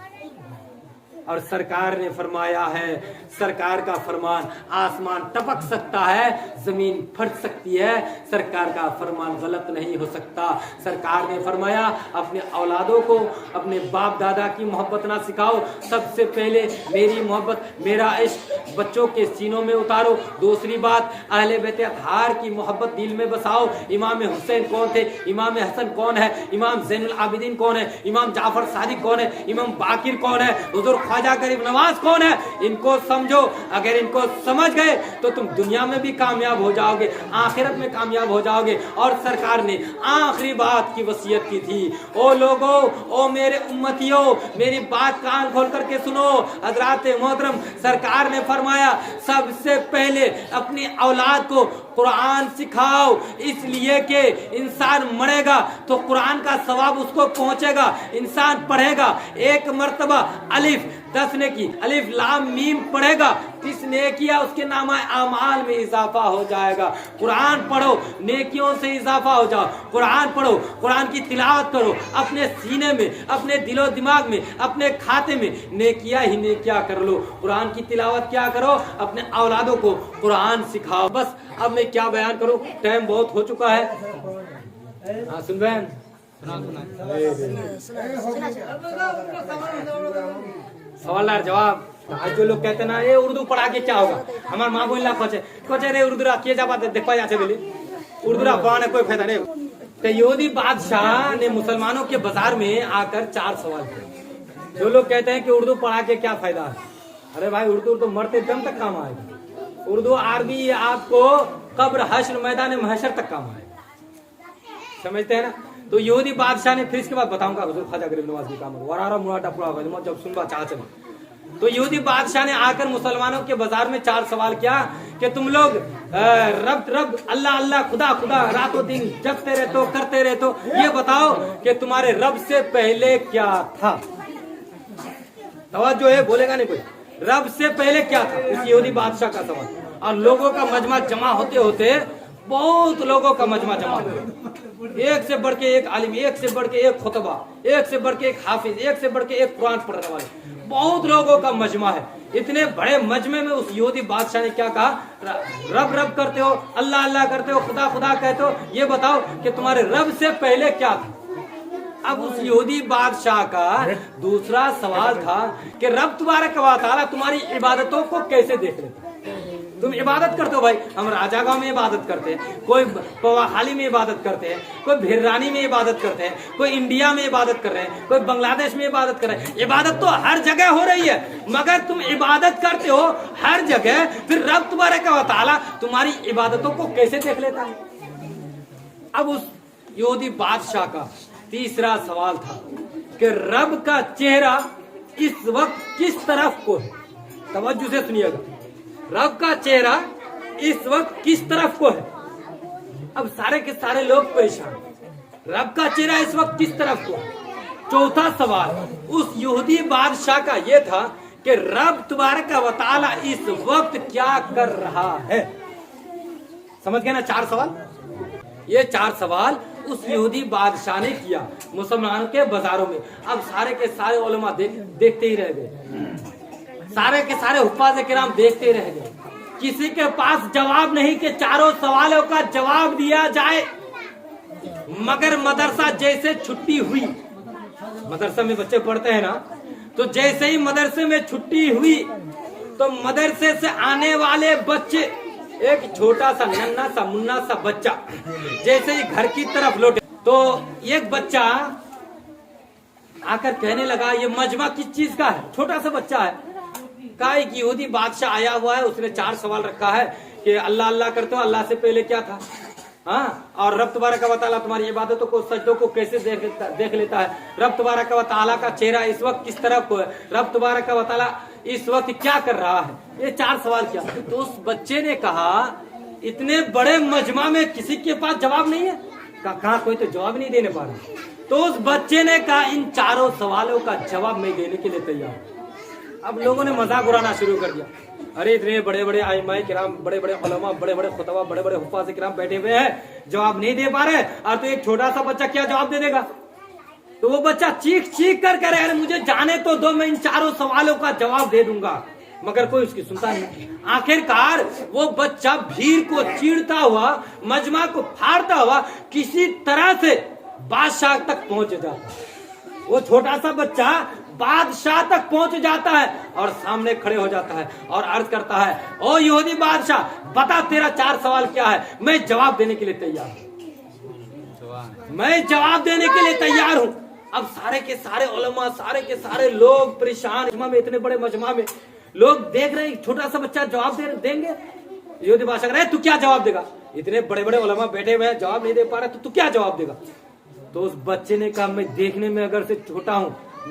और सरकार ने फरमाया है, सरकार का फरमान आसमान टपक सकता है, जमीन फट सकती है, सरकार का फरमान गलत नहीं हो सकता। सरकार ने फरमाया अपने औलादों को अपने बाप दादा की मोहब्बत ना सिखाओ, सबसे पहले मेरी मोहब्बत, मेरा इश्क बच्चों के सीनों में उतारो। दूसरी बात, अहले बैत अतहार की मोहब्बत दिल में बसाओ। इमाम हुसैन कौन थे, इमाम हसन कौन है, इमाम ज़ैनुल आबिदीन कौन है, इमाम जाफर सादिक कौन है, इमाम बाकिर कौन है, हुजूर ख्वाजा गरीब नवाज कौन है, इनको समझो। अगर इनको समझ गए तो तुम दुनिया में भी कामयाब हो जाओगे, आखिरत में कामयाब हो जाओगे। और सरकार ने आखिरी बात की वसीयत की थी, ओ लोगो, ओ मेरे उम्मतियों, मेरी बात कान खोल करके सुनो। हजरात मोहतरम, सरकार ने फरमाया सबसे पहले अपनी औलाद को कुरान सिखाओ, इसलिए कि इंसान मरेगा तो कुरान का सवाब उसको पहुंचेगा। इंसान पढ़ेगा 1 मर्तबा अलिफ 10 नेकी, अलिफ लाम मीम पढ़ेगा 30 नेकियां उसके नामा आमाल में इजाफा हो जाएगा। कुरान पढ़ो, नेकियों से इजाफा हो जाओ। कुरान पढ़ो, कुरान की तिलावत करो, अपने सीने में, अपने दिलो दिमाग में, अपने खाते में नेकियां ही नेकियां कर लो। कुरान की तिलावत क्या करो, अपने औलादों को कुरान सिखाओ। बस अब मैं क्या बयान करूं, टाइम बहुत हो चुका है। हाँ सुन रहे हैं, सवाल जवाब। आज जो लोग कहते ना ये उर्दू पढ़ा के क्या होगा, हमारे माँ बोलना खोचे रे उर्दू किए जा बात देख पाए बोले उर्दू पढ़ाने कोई फायदा नहीं। तो यहूदी बादशाह ने मुसलमानों के बाजार में आकर 4 सवाल किए। जो लोग कहते हैं कि उर्दू पढ़ा के क्या फायदा है, अरे भाई उर्दू तो मरते दम तक काम आएगा। उर्दू अरबी आपको कब्र हश्र मैदान महशर तक काम आएगा, समझते हैं ना। तो यहूदी बादशाह ने, फिर इसके बाद बताऊंगा हुजूर ख्वाजा गरीब नवाज की काम वरारा मुरादा पूरा होगा जब सुनवा चाह चले। तो यहूदी बादशाह ने आकर मुसलमानों के बाजार में 4 सवाल किया कि तुम लोग रब रब अल्लाह अल्लाह खुदा खुदा रातों दिन जगते रहते हो करते रहते हो, ये बताओ कि तुम्हारे रब से पहले क्या था। तवज्जो है, बोलेगा नहीं कोई। रब से पहले क्या था, उस यहूदी बादशाह का सवाल। और लोगों का मजमा जमा होते होते बहुत लोगों का मजमा जमा हुआ, एक से बढ़ के एक आलिम, एक से बढ़ के एक खुतबा, एक से बढ़ के एक हाफिज, एक से बढ़ के एक कुरान पढ़ने वाले, बहुत लोगों का मजमा है। इतने बड़े मजमे में उस यहूदी बादशाह ने क्या कहा, रब रब करते हो, अल्लाह अल्लाह करते हो, खुदा खुदा कहते हो, ये बताओ कि तुम्हारे रब से पहले क्या था। अब उस यहूदी बादशाह का दूसरा सवाल था कि रब तबारक व तआला तुम्हारी इबादतों को कैसे देख लेता। तुम इबादत करते हो भाई, हम राजा गांव में इबादत करते हैं, कोई पवाखाली में इबादत करते हैं, कोई भिररानी में इबादत करते हैं, कोई इंडिया में इबादत कर रहे हैं, कोई बांग्लादेश में इबादत कर रहे हैं। इबादत तो हर जगह हो रही है, मगर तुम इबादत करते हो हर जगह, फिर रब तबारक व तआला तुम्हारी इबादतों को कैसे देख लेता है। अब उस यहूदी बादशाह का तीसरा सवाल था कि रब का चेहरा इस वक्त किस तरफ को है। तवज्जो से सुनिएगा, रब का चेहरा इस वक्त किस तरफ को है। अब सारे के सारे लोग परेशान, रब का चेहरा इस वक्त किस तरफ को है। चौथा सवाल उस यहूदी बादशाह का यह था कि रब तबारक व तआला इस वक्त क्या कर रहा है। समझ गए ना 4 सवाल। ये 4 सवाल उस यहूदी बादशाह ने किया मुसलमानों के बाजारों में। अब सारे के सारे उलमा देखते ही रह गए, सारे के सारे हुफ्फाज़ किराम देखते रह गए। किसी के पास जवाब नहीं कि 4 सवालों का जवाब दिया जाए। मगर मदरसा जैसे छुट्टी हुई, मदरसा में बच्चे पढ़ते हैं ना, तो जैसे ही मदरसे में छुट्टी हुई तो मदरसे से आने वाले बच्चे, एक छोटा सा नन्हा सा मुन्ना सा बच्चा जैसे ही घर की तरफ लौटे तो एक बच्चा आकर कहने लगा ये मजमा किस चीज का है। छोटा सा बच्चा है, कहा एक यहूदी बादशाह आया हुआ है, उसने 4 सवाल रखा है कि अल्लाह अल्लाह करते हो, अल्लाह से पहले क्या था, हाँ, और रब तबारक व तआला तुम्हारी इबादतों को सजदों को कैसे देख लेता है। रब तबारक व तआला का चेहरा इस वक्त किस तरफ को है। रब तबारक व तआला इस वक्त क्या कर रहा है। ये 4 सवाल किया। तो उस बच्चे ने कहा इतने बड़े मजमा में किसी के पास जवाब नहीं है। कहा कोई तो जवाब नहीं देने पा रहा। तो उस बच्चे ने कहा इन 4 सवालों का जवाब मैं देने के लिए तैयार हूँ। अब लोगों ने मजाक उड़ाना शुरू कर दिया, अरे इतने बड़े बड़े आइमाए किराम, बड़े बड़े उलमा, बड़े बड़े खुतबा, बड़े बड़े हुफ्फाज़ किराम बैठे हुए हैं, जवाब नहीं दे पा रहे, और तो एक छोटा सा बच्चा क्या जवाब दे देगा। तो वो बच्चा चीख चीख कर कह रहे अरे मुझे जाने तो दो, मैं इन 4 सवालों का जवाब दे दूंगा। मगर कोई उसकी सुनता नहीं। आखिरकार वो बच्चा भीड़ को चीरता हुआ, मजमा को फाड़ता हुआ किसी तरह से बादशाह तक पहुंच जाता है। वो छोटा सा बच्चा बादशाह तक पहुंच जाता है और सामने खड़े हो जाता है और अर्ज करता है, ओ यहूदी बादशाह बता तेरा 4 सवाल क्या है, मैं जवाब देने के लिए तैयार हूं, मैं जवाब देने के लिए तैयार हूं। अब सारे के सारे उलमा, सारे के सारे लोग परेशान, मजमा में, इतने बड़े मजमा में लोग देख रहे हैं छोटा सा बच्चा जवाब देंगे। यहूदी बादशाह कह रहे तू क्या जवाब देगा, इतने बड़े बड़े उलमा बैठे हुए हैं, जवाब नहीं दे पा रहे तो तू क्या जवाब देगा। तो उस बच्चे ने कहा मैं देखने में अगर से छोटा हूं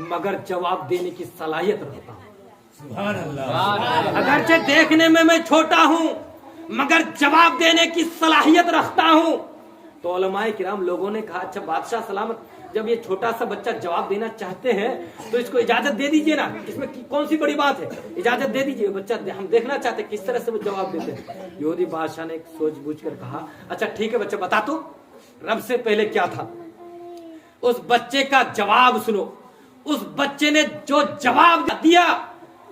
मगर जवाब देने की सलाहियत रखता हूं। अगरचे देखने में मैं छोटा हूं मगर जवाब देने की सलाहियत रखता हूं। तो उलमाए किराम लोगों ने कहा अच्छा बादशाह सलामत, जब ये छोटा सा बच्चा जवाब देना चाहते हैं तो इसको इजाजत दे दीजिए ना, इसमें कौन सी बड़ी बात है, इजाजत दे दीजिए, बच्चा हम देखना चाहते हैं किस तरह से वो जवाब देते हैं। यहूदी बादशाह ने सोच बूझ कर कहा अच्छा ठीक है बच्चा बता तो रब से पहले क्या था। उस बच्चे का जवाब सुनो। उस बच्चे ने जो जवाब दिया,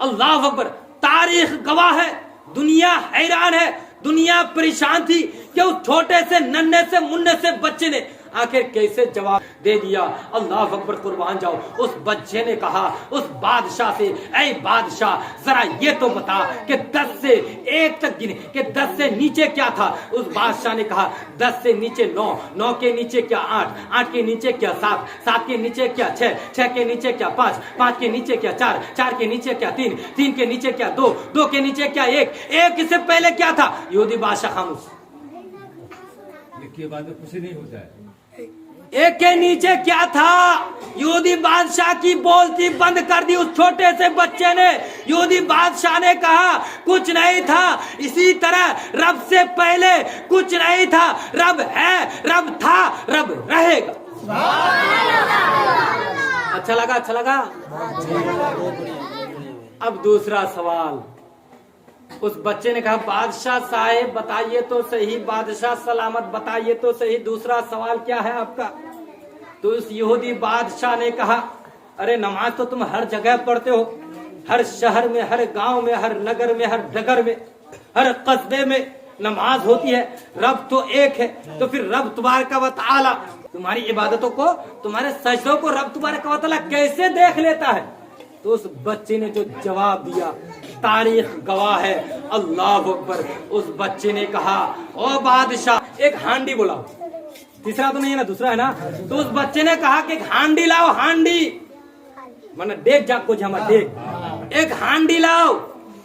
अल्लाह अकबर, तारीख गवाह है, दुनिया हैरान है, दुनिया परेशान थी कि उस छोटे से नन्हे से मुन्ने से बच्चे ने आखिर कैसे जवाब दे दिया। अल्लाह अकबर, कुर्बान जाओ। उस बच्चे ने कहा उस बादशाह से, ऐ बादशाह जरा ये तो बता कि 10 से 1 तक गिने कि 10 से नीचे क्या था। उस बादशाह ने कहा 10 से नीचे 9, 9 के नीचे क्या 8, 8 के नीचे क्या 7, 7 के नीचे क्या 6, 6 के नीचे क्या 5, 5 के नीचे क्या 4, 4 के नीचे क्या 3, 3 के नीचे क्या 2, 2 के नीचे क्या 1, 1 से पहले क्या था। यहूदी बादशाह खामोश। के बाद में कुछ नहीं होता है। 1 के नीचे क्या था। यहूदी बादशाह की बोलती बंद कर दी उस छोटे से बच्चे ने। यहूदी बादशाह ने कहा कुछ नहीं था। इसी तरह रब से पहले कुछ नहीं था। रब है, रब था, रब रहेगा। अच्छा लगा, अच्छा लगा। अब दूसरा सवाल। उस बच्चे ने कहा बादशाह साहेब बताइए तो सही, बादशाह सलामत बताइए तो सही, दूसरा सवाल क्या है आपका। तो उस यहूदी बादशाह ने कहा अरे नमाज तो तुम हर जगह पढ़ते हो, हर शहर में, हर गांव में, हर नगर में, हर डगर में, हर कस्बे में नमाज होती है। रब तो एक है, तो फिर रब तबारक व तआला तुम्हारी इबादतों को, तुम्हारे सजदों को रब तबारक व तआला कैसे देख लेता है। तो उस बच्चे ने जो जवाब दिया तारीख गवाह है। अल्लाह अकबर। उस बच्चे ने कहा ओ बादशाह एक हांडी बुलाओ। तीसरा तो नहीं है ना, दूसरा है ना। तो उस बच्चे ने कहा कि एक हांडी लाओ, हांडी माना देख जा कुछ हम देख, एक हांडी लाओ।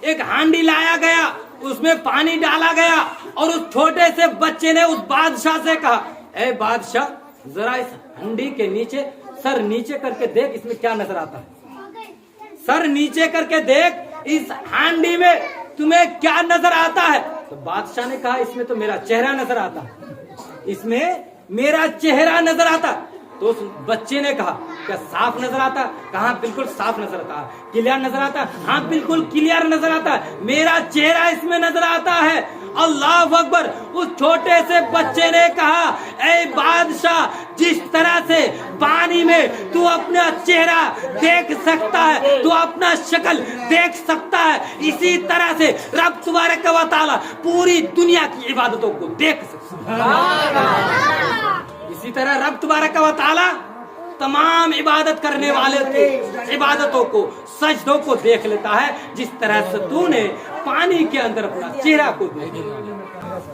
एक हांडी लाया गया, उसमें पानी डाला गया और उस छोटे से बच्चे ने उस बादशाह से कहा ए बादशाह जरा इस हांडी के नीचे सर नीचे करके देख, इसमें क्या नजर आता है। सर नीचे करके देख इस हांडी में तुम्हें क्या नजर आता है। तो बादशाह ने कहा इसमें तो मेरा चेहरा नजर आता है, इसमें मेरा चेहरा नजर आता। तो उस बच्चे ने कहा क्या साफ नजर आता। कहा बिल्कुल साफ नजर आता। क्लियर नजर आता। हाँ बिल्कुल क्लियर नजर आता है, मेरा चेहरा इसमें नजर आता है। अल्लाह अकबर। उस छोटे से बच्चे ने कहा ऐ बादशाह जिस तरह से पानी में तू अपना चेहरा देख सकता है, तू अपना शक्ल देख सकता है, इसी तरह से रब तबारक व तआला पूरी दुनिया की इबादतों को देख सकता है। इसी तरह रब तबारक व तआला तमाम इबादत करने वाले के इबादतों को, सजदों को देख लेता है जिस तरह से तूने पानी के अंदर अपना चेहरा को देखा।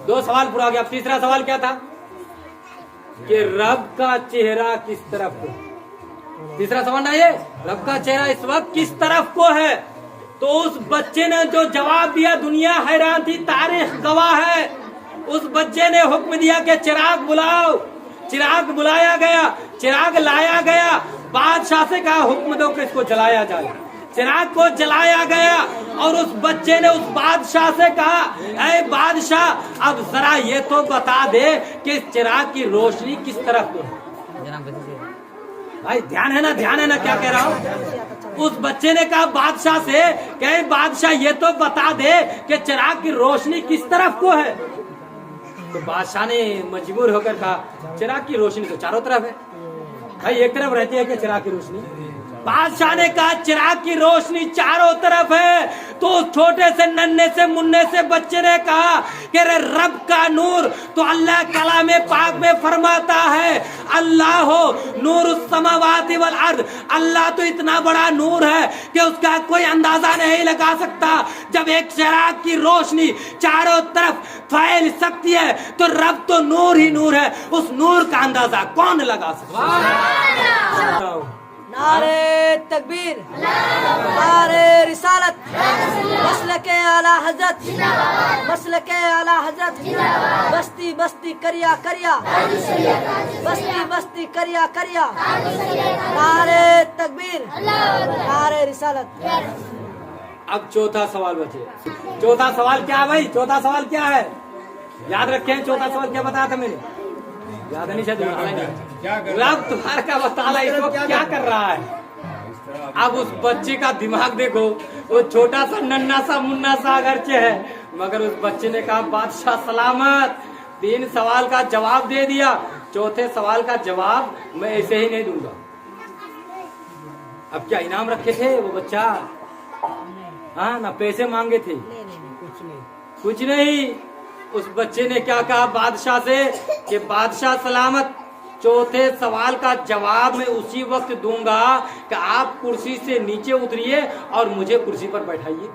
2 सवाल पूरा हो गया। तीसरा सवाल क्या था कि रब का चेहरा किस तरफ को। तीसरा सवाल ना ये रब का चेहरा इस वक्त किस तरफ को है। तो उस बच्चे ने जो जवाब दिया दुनिया हैरान थी, तारीख गवाह है। उस बच्चे ने हुक्म दिया कि चिराग बुलाओ। चिराग बुलाया गया, चिराग लाया गया। बादशाह से कहा हुक्म दो कि इसको जलाया जाए। चिराग को जलाया गया और उस बच्चे ने उस बादशाह से कहा ऐ बादशाह अब जरा ये तो बता दे कि इस चिराग की रोशनी किस तरफ को है। भाई ध्यान है ना, ध्यान है ना क्या कह रहा हूँ। उस बच्चे ने कहा बादशाह से कि बादशाह ये तो बता दे कि चिराग की रोशनी किस तरफ को है। तो बादशाह ने मजबूर होकर कहा चिराग की रोशनी तो चारों तरफ है। भाई एक तरफ रहती है क्या चिराग की रोशनी। बादशाह ने कहा चिराग की रोशनी चारों तरफ है। तो छोटे से नन्हे से मुन्ने से बच्चे ने कहा कि रब का नूर तो अल्लाह कलाम पाक में फरमाता है अल्लाह हो नूर समावाति वल अर्द। अल्लाह तो इतना बड़ा नूर है कि उसका कोई अंदाजा नहीं लगा सकता। जब एक चिराग की रोशनी चारों तरफ फैल सकती है तो रब तो नूर ही नूर है, उस नूर का अंदाजा कौन लगा सकता है। नारे तकबीर, नारे रिसालत, मसलके आला हजरत, मसलके आला हजरत, बस्ती बस्ती करिया करिया, बस्ती बस्ती करिया करिया, नारे तकबीर, नारे रिसालत। अब चौथा सवाल बचे। चौथा सवाल क्या है भाई, चौथा सवाल क्या है याद रखें। चौथा सवाल क्या बताया था मैंने, याद नहीं शायद रब तबारक व तआला इस वक्त क्या कर रहा है। अब उस बच्चे का दिमाग देखो, वो छोटा सा नन्ना सा मुन्ना सा अगरचे है, मगर उस बच्चे ने कहा बादशाह सलामत। 3 सवाल का जवाब दे दिया, चौथे सवाल का जवाब मैं ऐसे ही नहीं दूंगा। अब क्या इनाम रखे थे वो बच्चा, हाँ ना पैसे मांगे थे, कुछ नहीं। उस बच्चे ने क्या कहा बादशाह से कि बादशाह सलामत चौथे सवाल का जवाब मैं उसी वक्त दूंगा कि आप कुर्सी से नीचे उतरिए और मुझे कुर्सी पर बैठाइए।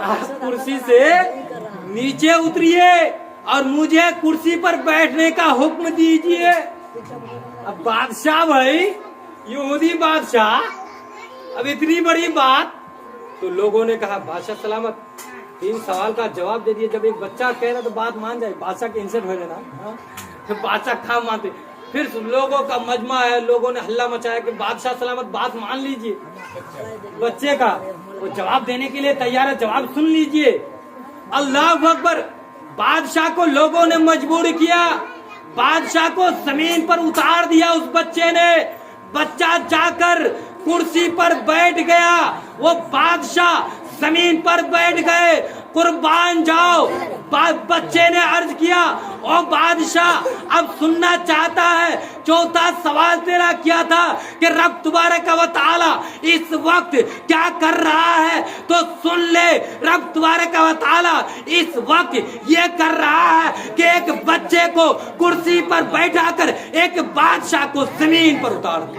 आप कुर्सी से नीचे उतरिए और मुझे कुर्सी पर बैठने का हुक्म दीजिए। अब बादशाह भाई, यहूदी बादशाह, अब इतनी बड़ी बात, तो लोगों ने कहा बादशाह सलामत, 3 सवाल का जवाब दे दिए। जब एक बच्चा कह रहा तो बात मान जाए, बादशाह के इंसल्ट हो लेना, तो बादशाह कहाँ मानते। फिर लोगों का मजमा है, लोगों ने हल्ला मचाया कि बादशाह सलामत बात मान लीजिए। बच्चे का वो जवाब देने के लिए तैयार है, जवाब सुन लीजिए। अल्लाह अकबर। बादशाह को लोगों ने मजबूर किया, बादशाह को जमीन पर उतार दिया। उस बच्चे ने, बच्चा जाकर कुर्सी पर बैठ गया, वो बादशाह जमीन पर बैठ गए। कुर्बान जाओ। बच्चे ने अर्ज किया, ओ बादशाह, अब सुनना चाहता है, चौथा सवाल तेरा क्या था कि रब तबारक व तआला इस वक्त क्या कर रहा है, तो सुन ले। रब तबारक व तआला इस वक्त ये कर रहा है कि एक बच्चे को कुर्सी पर बैठाकर एक बादशाह को जमीन पर उतार दे।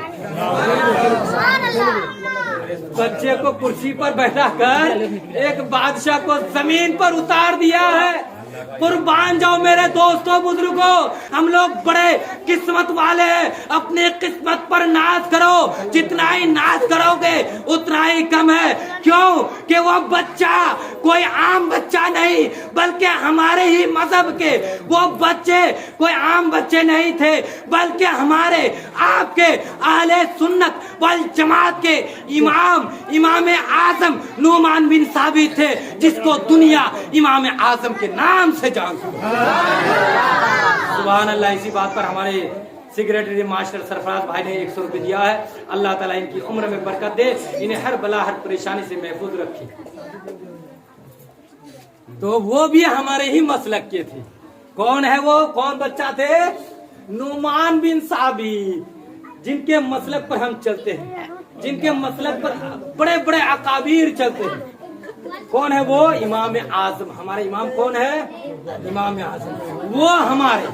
बच्चे को कुर्सी पर बैठाकर एक बादशाह को जमीन पर उतार दिया है। कुर्बान जाओ मेरे दोस्तों बुजुर्गों, हम लोग बड़े किस्मत वाले हैं। अपनी किस्मत पर नाज करो, जितना ही नाज करोगे उतना ही कम है। क्यों कि वो बच्चा कोई आम बच्चा नहीं, बल्कि हमारे ही मजहब के वो बच्चे कोई आम बच्चे नहीं थे, बल्कि हमारे आपके अहले सुन्नत वल जमात के इमाम आजम नुमान बिन साबित थे, जिसको दुनिया इमाम आजम के नाम से जान। सुभान अल्लाह। इसी बात पर हमारे सेक्रेटरी मास्टर सरफराज भाई ने 100 रुपये दिया है। अल्लाह ताला इनकी उम्र में बरकत दे, इन्हें हर बला हर परेशानी से महफूज रखे। तो वो भी हमारे ही मसलक के थे। कौन है वो? कौन बच्चा थे? नुमान बिन साबित, जिनके मसलक पर हम चलते हैं, जिनके मसलक पर बड़े बड़े अकाबीर चलते हैं। कौन है वो? इमाम आजम। हमारे इमाम कौन है? इमाम आजम। वो हमारे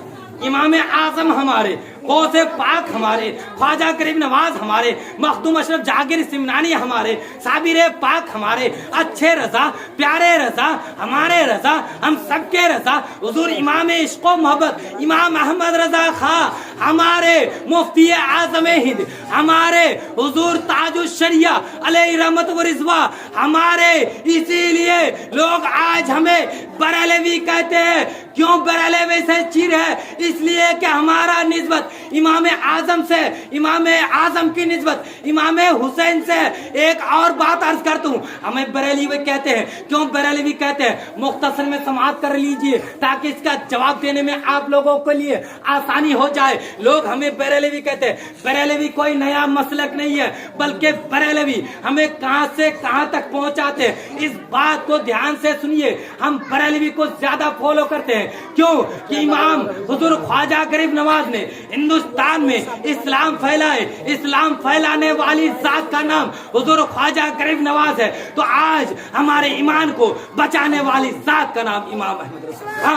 इमाम आजम, हमारे गौसे पाक, हमारे ख्वाजा गरीब नवाज, हमारे मखदूम अशरफ जहांगीर सिमनानी, हमारे साबिर पाक, हमारे अच्छे रजा, प्यारे रजा, हमारे रजा, हम सबके रजा, हुजूर इमाम इश्क़ो मोहब्बत इमाम अहमद रजा खां, हमारे मुफ्ती आजम हिंद, हमारे हुजूर ताजुल शरिया अलैहि रहमत व रिज़वा, हमारे। इसीलिए लोग आज हमें बरेलवी कहते हैं। क्यों बरेलवी से चिर है? इसलिए कि हमारा निस्बत इमाम आजम से, इमाम आजम की निस्बत इमाम हुसैन से। एक और बात अर्ज करता हूँ, हमें बरेलवी कहते हैं। क्यों बरेलवी कहते हैं? मुख्तसर में समाअत कर लीजिए ताकि इसका जवाब देने में आप लोगों के लिए आसानी हो जाए। लोग हमें बरेलवी कहते हैं। बरेलवी कोई नया मसलक नहीं है, बल्कि बरेलवी हमें कहां से कहां तक पहुंचाते हैं। इस बात को ध्यान से सुनिए। हम बरेलवी को ज्यादा फॉलो करते हैं। क्यों कि इमाम हुजूर ख्वाजा गरीब नवाज ने हिंदुस्तान में इस्लाम फैलाए। इस्लाम फैलाने वाली जात का नाम हुजूर ख्वाजा गरीब नवाज है। तो आज हमारे ईमान को बचाने वाली जात का नाम इमाम अहमद रजा।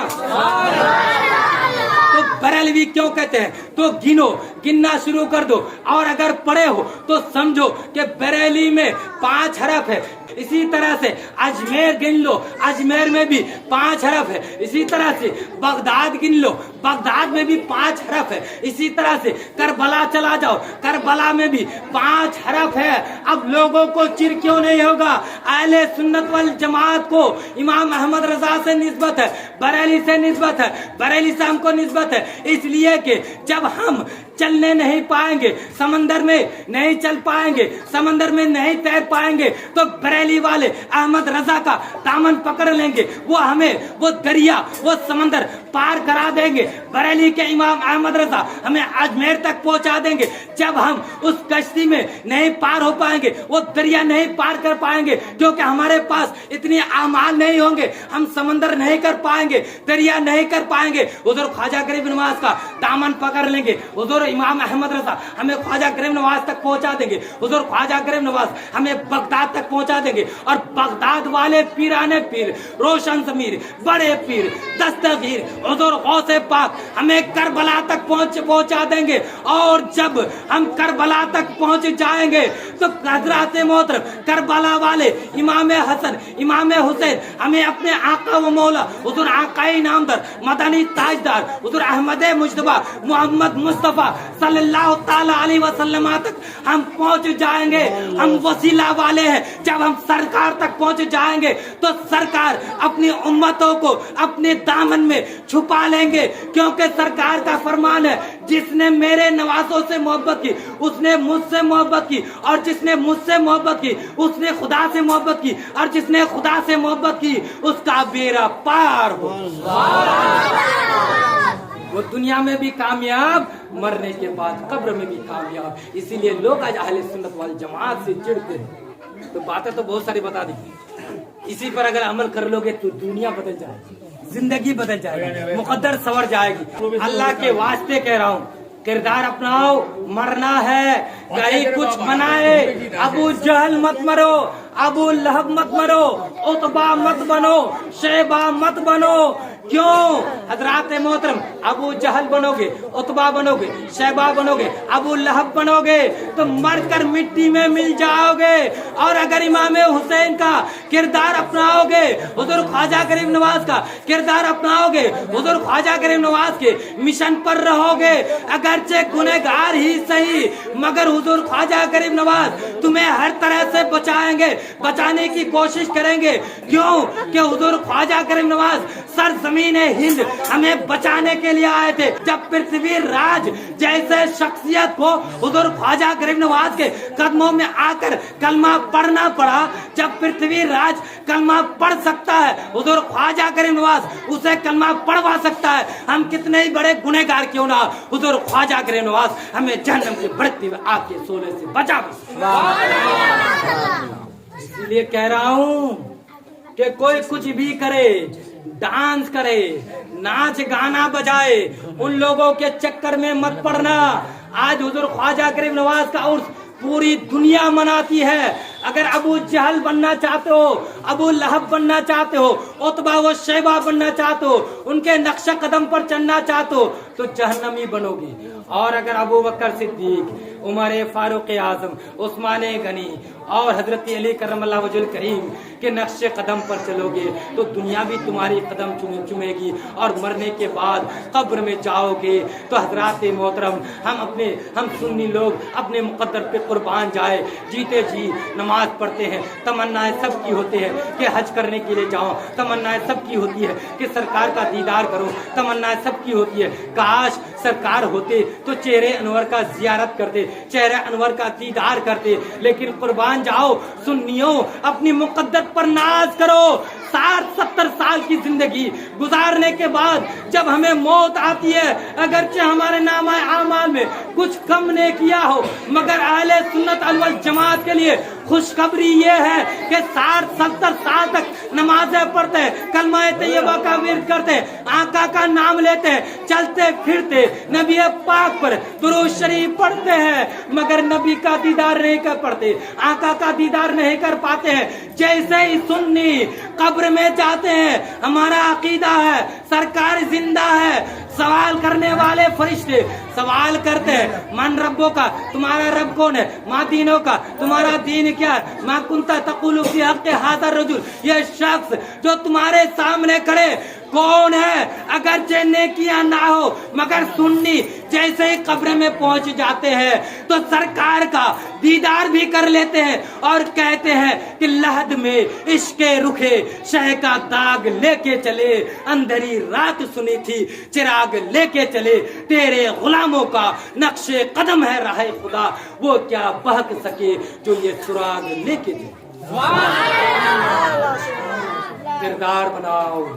तो बरेलवी क्यों कहते हैं? तो गिनना शुरू कर दो, और अगर पढ़े हो तो समझो कि बरेली में 5 हरफ है। इसी तरह से अजमेर गिन लो, अजमेर में भी 5 हरफ है। इसी तरह से बगदाद गिन लो, बगदाद में भी 5 हरफ है। इसी तरह से करबला चला जाओ, करबला में भी 5 हरफ है। अब लोगों को चिर क्यों नहीं होगा? अहले सुन्नत वल जमात को इमाम अहमद रजा से निस्बत है, बरेली से निस्बत है, बरेली से हमको निस्बत है। इसलिए कि जब हम चलने नहीं पाएंगे, समंदर में नहीं चल पाएंगे, समंदर में नहीं तैर पाएंगे, तो बरेली वाले अहमद रजा का दामन पकड़ लेंगे। वो हमें वो दरिया, वो समंदर पार करा देंगे। बरेली के इमाम अहमद रजा हमें अजमेर तक पहुंचा देंगे। जब हम उस कश्ती में नहीं पार हो पाएंगे, वो दरिया नहीं पार कर पाएंगे, क्योंकि हमारे पास इतने आमाल नहीं होंगे, हम समंदर नहीं कर पाएंगे, दरिया नहीं कर पाएंगे। उधर ख्वाजा गरीब नवाज का दामन पकड़ लेंगे। उधर इमाम अहमद रजा हमें ख्वाजा गरीब नवाज तक पहुंचा देंगे। उधर ख्वाजा गरीब नवाज हमें बगदाद तक पहुंचा देंगे। और बगदाद वाले पीराने पीर, रोशन ज़मीर, बड़े पीर, दस्तगीर, हुजूर गौसे पाक हमें करबला तक पहुंचा देंगे, और जब हम करबला तक पहुंच जाएंगे तो हजरत मोहतरम करबला वाले इमाम हसन इमाम हुसैन हमें अपने आका व मौला हुजूर आकाई नामदार मदनी ताजदार हुजूर अहमद मुजतबा मोहम्मद मुस्तफा सल्लल्लाहु ताला अलैहि वसल्लम तक हम पहुंच जाएंगे। हम वसीला वाले हैं। जब हम सरकार तक पहुंच जाएंगे तो सरकार अपनी उम्मतों को अपने दामन में छुपा लेंगे, क्योंकि सरकार का फरमान है, जिसने मेरे नवाजों से मोहब्बत की उसने मुझसे मोहब्बत की, और जिसने मुझसे मोहब्बत की उसने खुदा से मोहब्बत की, और जिसने खुदा से मोहब्बत की उसका बेड़ा पार हो। वो दुनिया में भी कामयाब, मरने के बाद कब्र में भी कामयाब। इसीलिए लोग आज अहले सुन्नत वाल जमात से चिढ़ते हैं। तो बातें तो बहुत सारी बता दी, इसी पर अगर अमल कर लोगे तो दुनिया बदल जाएगी, जिंदगी बदल जाएगी, मुकद्दर संवर जाएगी। अल्लाह के वास्ते कह रहा हूँ, किरदार अपनाओ, मरना है, कहीं कुछ बनाए। अबू जहल मत मरो, अबू लहब मत मरो, उतबा मत बनो, शैबा मत बनो। क्यों? हजरात मोहतरम अबू जहल बनोगे, उतबा बनोगे, शैबा बनोगे, अबू लहब बनोगे तो मरकर मिट्टी में मिल जाओगे। और अगर इमाम हुसैन का किरदार अपनाओगे, हुजूर ख्वाजा गरीब नवाज का किरदार अपनाओगे, हुजूर ख्वाजा गरीब नवाज के मिशन पर रहोगे, अगरचे गुनहगार ही सही, मगर हुजूर ख्वाजा गरीब नवाज तुम्हें हर तरह से बचाएंगे, बचाने की कोशिश करेंगे। क्यों? कि हुजूर ख्वाजा गरीब नवाज सरजमीन हिंद हमें बचाने के लिए आए थे। जब पृथ्वी राज जैसे शख्सियत को हुजूर ख्वाजा गरीब नवाज के कदमों में आकर कलमा पढ़ना पड़ा, जब पृथ्वी राज कलमा पढ़ सकता है, हुजूर ख्वाजा गरीब नवाज उसे कलमा पढ़वा सकता है, हम कितने ही बड़े गुनहगार क्यों ना, हुजूर ख्वाजा गरीब नवाज हमें जहन्नम की भड़कती हुई आग के शोले से बचा। इसलिए कह रहा हूँ कि कोई कुछ भी करे, डांस करे, नाच गाना बजाए, उन लोगों के चक्कर में मत पड़ना। आज हुजूर ख्वाजा गरीब नवाज का उर्स पूरी दुनिया मनाती है। अगर अबू जहल बनना चाहते हो, अबू लहब बनना चाहते हो, उतबा व शैबा बनना चाहते हो, उनके नक्शा कदम पर चलना चाहते हो तो जहन्नमी बनोगे। और अगर अबू बकर सिद्दीक, उमर फारूक आजम, उस्मान गनी और हजरत अली करमल्लाहु वजहुल करीम के नक्शे कदम पर चलोगे तो दुनिया भी तुम्हारी कदम चुमेगी। और मरने के बाद कब्र में जाओगे तो हजरात मोहतरम हम सुन्नी लोग अपने मुकद्दर पे कुर्बान जाए, जीते जी नमाज पढ़ते हैं, तमन्नाएं सबकी होती है कि हज करने के लिए जाओ, तमन्नाएं सबकी होती है कि सरकार का दीदार करो, तमन्नाएं सबकी होती है काश सरकार होते तो चेहरे अनवर का जियारत करते, चेहरे अनवर का दीदार करते। लेकिन कुर्बान जाओ सुन्नियों, अपनी मुकद्दर पर नाज करो। 60-70 साल की जिंदगी गुजारने के बाद जब हमें मौत आती है, अगरचे हमारे नामा आमाल में कुछ कम ने किया हो, मगर अहले सुन्नत अल जमात के लिए खुशखबरी ये है कि 60-70 साल तक नमाजें पढ़ते हैं, कलमा तैयबा का विर्द करते हैं, आका का नाम लेते हैं, चलते फिरते नबी पाक पर दुरूद शरीफ पढ़ते हैं, मगर नबी का दीदार नहीं कर पाते, आका का दीदार नहीं कर पाते हैं। जैसे ही सुन्नी कब्र में जाते हैं, हमारा अकीदा है सरकार जिंदा है। सवाल करने वाले फरिश्ते सवाल करते हैं, मन रब्बों का, तुम्हारा रब कौन है? माँ दीनों का, तुम्हारा दीन क्या है? माँ कुंता तकुलु फी हक़्क़ि हाज़ा रजुल, ये शख्स जो तुम्हारे सामने खड़े कौन है? अगर नेकियां ना हो, मगर सुन्नी जैसे ही कब्र में पहुंच जाते हैं तो सरकार का दीदार भी कर लेते हैं और कहते हैं कि लहद में इश्के रुखे शह का दाग लेके चले, अंधेरी रात सुनी थी चिराग लेके चले, तेरे गुलामों का नक्शे कदम है राहे खुदा, वो क्या बहक सके जो ये सुराग लेके चले। किरदार बनाओ,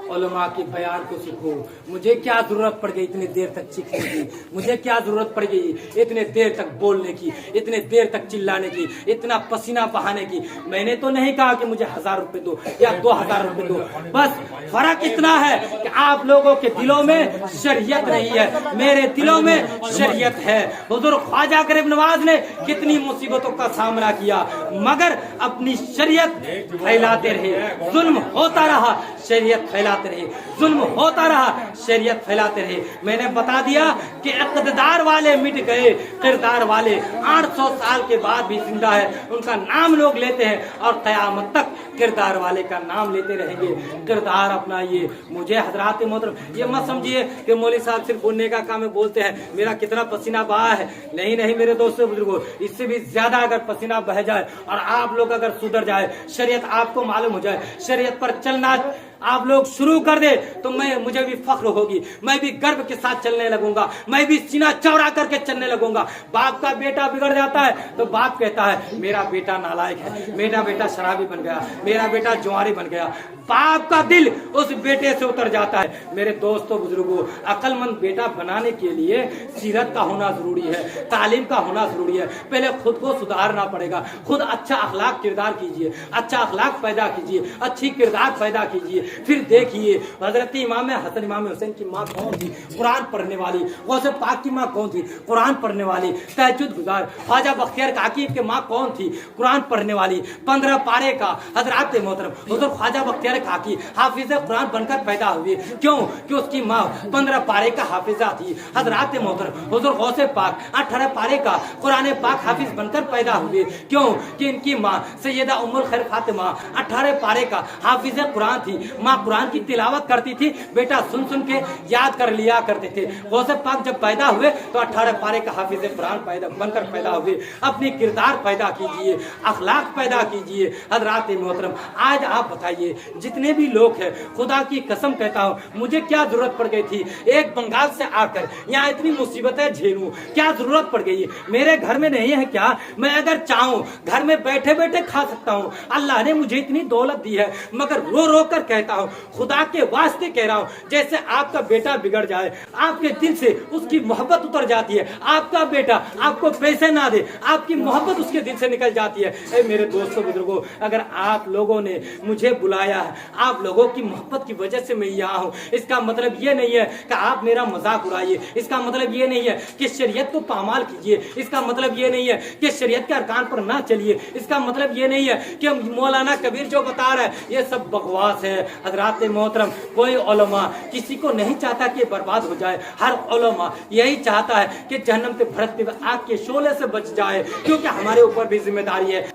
उलमा के बयान को सीखो। मुझे क्या जरूरत पड़ गई इतनी देर तक चीखने की, मुझे क्या जरूरत पड़ गई इतने देर तक बोलने की, इतने देर तक चिल्लाने की, इतना पसीना बहाने की? मैंने तो नहीं कहा कि मुझे 1000 रुपए दो या 2000 रुपए दो, बस फर्क इतना है कि आप लोगों के दिलों में शरीयत नहीं है, मेरे दिलों में शरीयत है। हुजूर ख्वाजा गरीब नवाज ने कितनी मुसीबतों का सामना किया, मगर अपनी शरीयत फैलाते रहे, जुल्म होता रहा, शरीयत फैलाते फैलाते रहे, जुल्म होता रहा, शरीयत फैलाते रहे। मैंने बता दिया कि इक़्तिदार वाले मिट गए, किरदार वाले 800 साल के बाद भी जिंदा है, उनका नाम लोग लेते हैं और क़यामत तक किरदार वाले का नाम लेते रहेंगे। किरदार अपनाइए। मुझे हजरात मोहतरम ये मत समझिए कि मौलवी साहब सिर्फ बोलने का काम है, बोलते हैं मेरा कितना पसीना बहा है। नहीं नहीं मेरे दोस्तों बुजुर्गों, इससे भी ज्यादा अगर पसीना बह जाए और आप लोग अगर सुधर जाए, शरीयत आपको मालूम हो जाए, शरीयत पर चलना आप लोग शुरू कर दे तो मुझे भी फख्र होगी, मैं भी गर्व के साथ चलने लगूंगा, मैं भी सीना चौड़ा करके चलने लगूंगा। बाप का बेटा बिगड़ जाता है तो बाप कहता है मेरा बेटा नालायक है, मेरा बेटा शराबी बन गया, मेरा बेटा जुआरी बन गया। बाप का दिल उस बेटे से उतर जाता है। मेरे दोस्तों बुजुर्गों, अक्लमंद बेटा बनाने के लिए सीरत का होना जरूरी है, तालीम का होना जरूरी है। पहले खुद को सुधारना पड़ेगा, खुद अच्छा अखलाक किरदार कीजिए, अच्छा अखलाक पैदा कीजिए, अच्छी किरदार पैदा कीजिए। फिर देखिए हजरत इमाम हसन इमाम हुसैन की माँ कौन थी? कुरान पढ़ने वाली। गौसे पाक की माँ कौन थी? कुरान पढ़ने वाली, तहज्जुद गुजार। ख्वाजा बख्तियार काकी की माँ कौन थी? कुरान पढ़ने वाली। 15 पारे का हजरात मोहतरम हुजूर ख्वाजा बख्तियार काकी हाफिज कुरान बनकर पैदा हुई। क्यों? कि उसकी माँ 15 पारे का हाफिजा थी। हजरात मोहतरम हुजूर गौसे पाक 18 पारे का कुरान पाक हाफिज बनकर पैदा हुए। क्यों? कि इनकी माँ सैयदा उम्मुल खैर फातिमा 18 पारे का हाफिज कुरान थी। माँ कुरान की तिलावत करती थी, बेटा सुन सुन के याद कर लिया करते थे। गौसे पाक जब पैदा हुए तो 18 पारे का हाफिज कुरान पैदा बनकर पैदा हुए। अपनी किरदार पैदा कीजिए, अखलाक पैदा कीजिए। हजरात मोहतरम आज आप बताइए जितने भी लोग हैं, खुदा की कसम कहता हूँ मुझे क्या जरूरत पड़ गई थी एक बंगाल से आकर यहाँ इतनी मुसीबतें झेलूं? क्या जरूरत पड़ गई? मेरे घर में नहीं है क्या? मैं अगर चाहूँ घर में बैठे बैठे खा सकता हूँ। अल्लाह ने मुझे इतनी दौलत दी है, मगर रो रो कर कहता हूँ, खुदा के वास्ते कह रहा हूँ, जैसे आपका बेटा बिगड़ जाए, आपके दिल से उसकी मोहब्बत उतर जाती है। आपका बेटा आपको पैसे ना दे, आपकी मोहब्बत उसके दिल से निकल जाती है। ए मेरे दोस्तों बुजुर्गों, अगर आप लोगों ने मुझे बुलाया है, आप लोगों की मोहब्बत की वजह से मैं यहाँ हूँ, इसका मतलब ये नहीं है कि आप मेरा मजाक उड़ाइए, इसका मतलब ये नहीं है कि शरीयत को पामाल कीजिए, इसका मतलब ये नहीं है कि शरीयत के अरकान पर ना चलिए, इसका मतलब ये नहीं है कि मौलाना कबीर जो बता रहा है ये सब बकवास है। हजरात मोहतरम, कोई उलमा किसी को नहीं चाहता कि बर्बाद हो जाए। हर उलमा यही चाहता है कि जहन्नम से भड़कते हुए आग के शोले से बच जाए, क्योंकि हमारे ऊपर भी जिम्मेदारी है।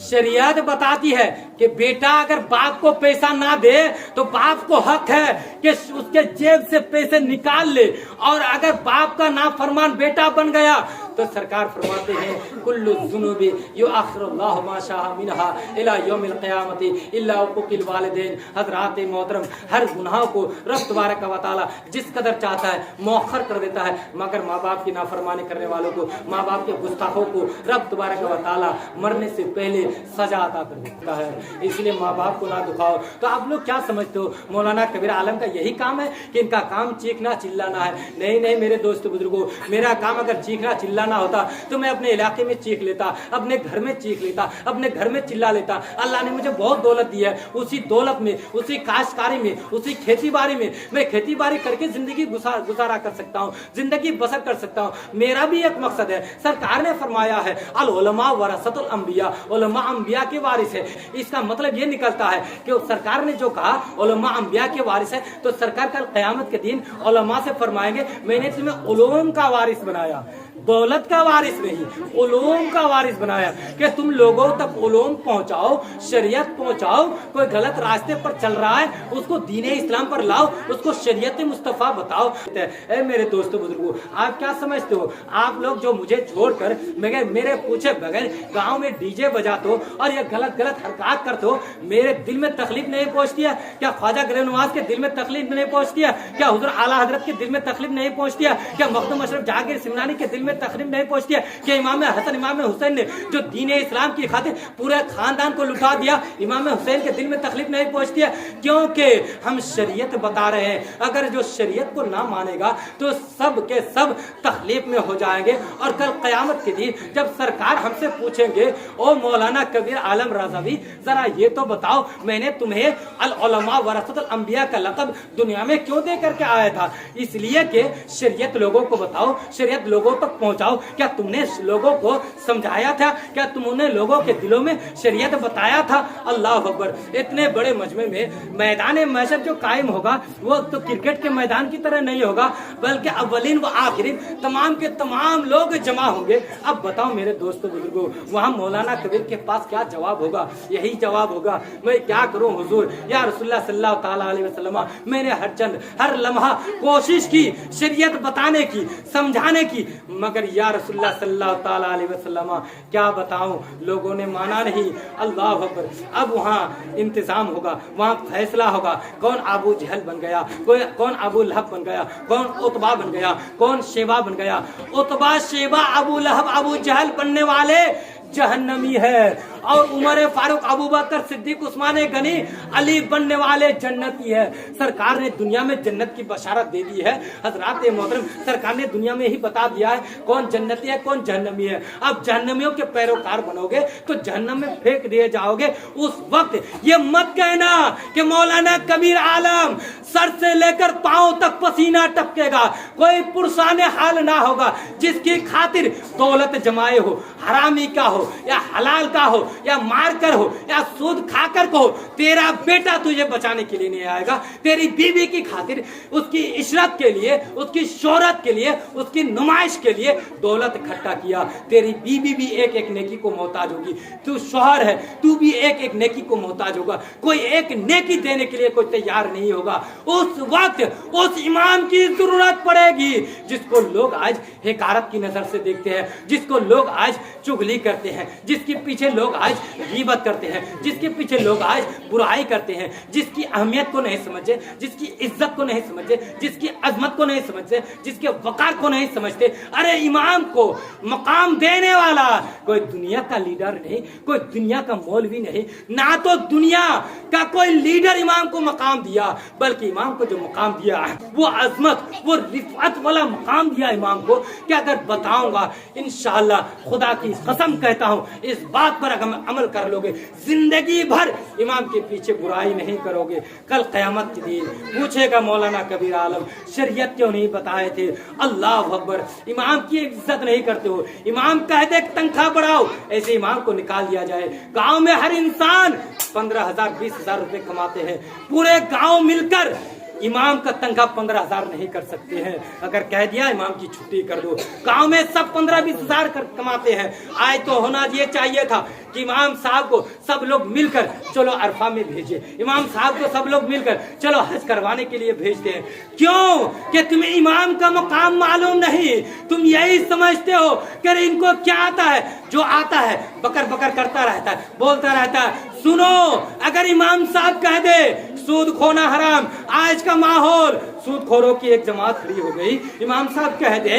शरीयत बताती है कि बेटा अगर बाप को पैसा ना दे तो बाप को हक है कि उसके जेब से पैसे निकाल ले, और अगर बाप का नाफरमान बेटा बन गया तो सरकार फरमाते हैं कुल्लु ज़ुनूबी युअख़िरुल्लाहु मा शाअ मिनहा इला यौमिल क़यामति इल्ला उक़ूक़िल वालिदैन। हज़रात मोहतरम, हर गुनाह को रब तबारक व तआला जिस कदर चाहता है मौखर कर देता है, मगर माँ बाप की नाफरमानी करने वालों को, माँ बाप के गुस्ताखों को रब तबारक व तआला मरने से पहले सजा अता कर देता है। इसलिए माँ बाप को ना दुखाओ। तो आप लोग क्या समझते हो मौलाना कबीर आलम का यही काम है कि इनका काम चीखना चिल्लाना है? नहीं नहीं मेरे दोस्तों बुजुर्गों, मेरा काम अगर चीखना चिल्लाना होता तो मैं अपने इलाके में चीख लेता, अपने घर में चीख लेता, अपने घर में चिल्ला लेता। अल्लाह ने मुझे बहुत दौलत दी है, उसी दौलत में, उसी काश्तकारी में, उसी खेती बाड़ी में मैं खेती बाड़ी करके जिंदगी गुजारा कर सकता हूँ, जिंदगी बसर कर सकता हूँ। मेरा भी एक मकसद है। सरकार ने फरमाया है अल उलमा वरसतुल अंबिया, उलमा अंबिया के वारिस है। इसका मतलब ये निकलता है कि सरकार ने जो कहा उलमा अंबिया के वारिस है, तो सरकार कल क़यामत के दिन उलमा से फरमाएंगे मैंने तुम्हें उलूम का वारिस बनाया, दौलत का वारिस नहीं, उलूम का वारिस बनाया कि तुम लोगों तक उलूम पहुंचाओ, शरीयत पहुंचाओ। कोई गलत रास्ते पर चल रहा है उसको दीन इस्लाम पर लाओ, उसको शरीयत मुस्तफा बताओ। ए मेरे दोस्तों बुजुर्गों, आप क्या समझते हो? आप लोग जो मुझे छोड़कर मेरे पूछे बगैर गांव में डीजे बजाते हो और ये गलत गलत हरकत करते हो, मेरे दिल में तकलीफ नहीं पहुंचती है क्या? ख्वाजा गरीब नवाज के दिल में तकलीफ नहीं पहुंचती है क्या? हुजूर आला हजरत के दिल में तकलीफ नहीं पहुंचती है क्या? मखदूम अशरफ जहांगीर सिमनानी के दिल में तकलीफ नहीं पहुंचती है कि इमाम हसन इमाम हुसैन ने जो दीन इस्लाम की खातिर पूरे खानदान को लुटा दिया, इमाम हुसैन के दिल में तकलीफ नहीं पहुंचती है? क्योंकि हम शरीयत बता रहे हैं। अगर जो शरीयत को ना मानेगा तो सब के सब तकलीफ में हो जाएंगे। और कल क़यामत के दिन जब सरकार हमसे पूछेंगे ओ मौलाना कबीर आलम रज़वी, जरा ये तो बताओ मैंने तुम्हें अल उलमा वरसतुल अंबिया का लक़ब दुनिया में क्यों दे करके आया था? इसलिए कि शरीयत लोगों को बताओ, शरीयत लोगों तक सबक पहुंचाओ। क्या तुमने लोगों को समझाया था? क्या तुमने लोगों के दिलों में शरीयत बताया था? अल्लाह अकबर। इतने बड़े मजमे में मैदान महशर जो कायम होगा वो तो क्रिकेट के मैदान की तरह नहीं होगा, बल्कि अव्वलीन व आखिरीन तमाम के तमाम लोग जमा होंगे। अब बताओ मेरे दोस्तों बुजुर्गों, वहाँ मौलाना कबीर के पास क्या जवाब होगा? यही जवाब होगा, मैं क्या करूं हुजूर, या रसूलुल्लाह सल्लल्लाहु ताला अलैहि वसल्लम, मैंने हर लम्हा कोशिश की शरीयत बताने की, समझाने की, मगर या रसूलुल्लाह सल्लल्लाहु ताला अलैहि वसल्लम क्या बताऊं, लोगों ने माना नहीं। अल्लाह अकबर। अब वहाँ इंतजाम होगा, वहाँ फैसला होगा, कौन अबू जहल बन गया, कौन अबू लहब बन गया, कौन उतबा बन गया, कौन शेबा बन गया। उतबा, शेबा, अबू लहब, अबू जहल बनने वाले जहन्नमी है, और उमर फारूक, अबू बकर सिद्दीक, उस्मान गनी, अली बनने वाले जन्नती है। सरकार ने दुनिया में जन्नत की बशारत दे दी है। हजरात मोहतरम, सरकार ने दुनिया में ही बता दिया है कौन जन्नती है, कौन जहन्नमी है। अब जहन्नमियों के पैरोकार बनोगे तो जहन्नम में फेंक दिए जाओगे। उस वक्त ये मत कहना कि मौलाना कबीर आलम सर से लेकर पांव तक पसीना टपकेगा, कोई पुरसाने हाल ना होगा, जिसकी खातिर दौलत जमाए हो, हरामी का हो या हलाल का हो या मार कर हो या सूद खाकर को हो, तेरा बेटा तुझे बचाने के लिए नहीं आएगा। तेरी बीवी की खातिर, उसकी इशरत के लिए, उसकी शोहरत के लिए, उसकी नुमाइश के लिए दौलत इकट्ठा किया। तेरी बीवी भी एक एक नेकी को मोहताज होगी, तू शोहर है, तू भी एक एक नेकी को मोहताज होगा। कोई एक नेकी देने के लिए कोई तैयार नहीं होगा। उस वक्त उस इमाम की जरूरत पड़ेगी जिसको लोग आज हिकारत की नजर से देखते हैं, जिसको लोग आज चुगली करते हैं, जिसके पीछे लोग आज गीबत करते हैं, जिसके पीछे लोग आज बुराई करते हैं, जिसकी अहमियत को नहीं समझते, जिसकी इज्जत को नहीं समझते, जिसकी अजमत को नहीं समझते, जिसके वकार को नहीं समझते। अरे इमाम को मकाम देने वाला कोई दुनिया का लीडर नहीं, कोई दुनिया का मौलवी नहीं, ना तो दुनिया का कोई लीडर इमाम को मकाम दिया, बल्कि इमाम को जो मकाम दिया है वो अजमत, वो रिफअत वाला मकाम दिया इमाम को। क्या अगर बताऊंगा, इंशाअल्लाह खुदा की कसम कहता हूं, इस बात पर अगर अमल कर लोगे, जिंदगी भर इमाम के पीछे बुराई नहीं करोगे। कल क़यामत के दिन पूछेगा मौलाना कबीर आलम, शरीयत क्यों नहीं बताए थे? अल्लाह अकबर। इमाम की इज्जत नहीं करते हो, इमाम कह दे तनख्वाह बढ़ाओ, ऐसे इमाम को निकाल दिया जाए। गांव में हर इंसान 15,000 20,000 रुपए कमाते हैं, पूरे गांव मिलकर इमाम का तनख्वाह 15,000 नहीं कर सकते हैं। अगर कह दिया इमाम की छुट्टी कर दो, गांव में सब 15-20,000 कमाते हैं। आज तो होना ये चाहिए था कि इमाम साहब को सब लोग मिलकर चलो अरफा में भेजे, इमाम साहब को सब लोग मिलकर चलो हज करवाने के लिए भेजते हैं। क्यों? कि तुम्हें इमाम का मकाम मालूम नहीं, तुम यही समझते हो कि इनको क्या आता है, जो आता है बकर बकर करता रहता है, बोलता रहता है। सुनो, अगर इमाम साहब कह दे सूद खोना हराम, आज का माहौल सूद खोरों की एक जमात खड़ी हो गई। इमाम साहब कह दे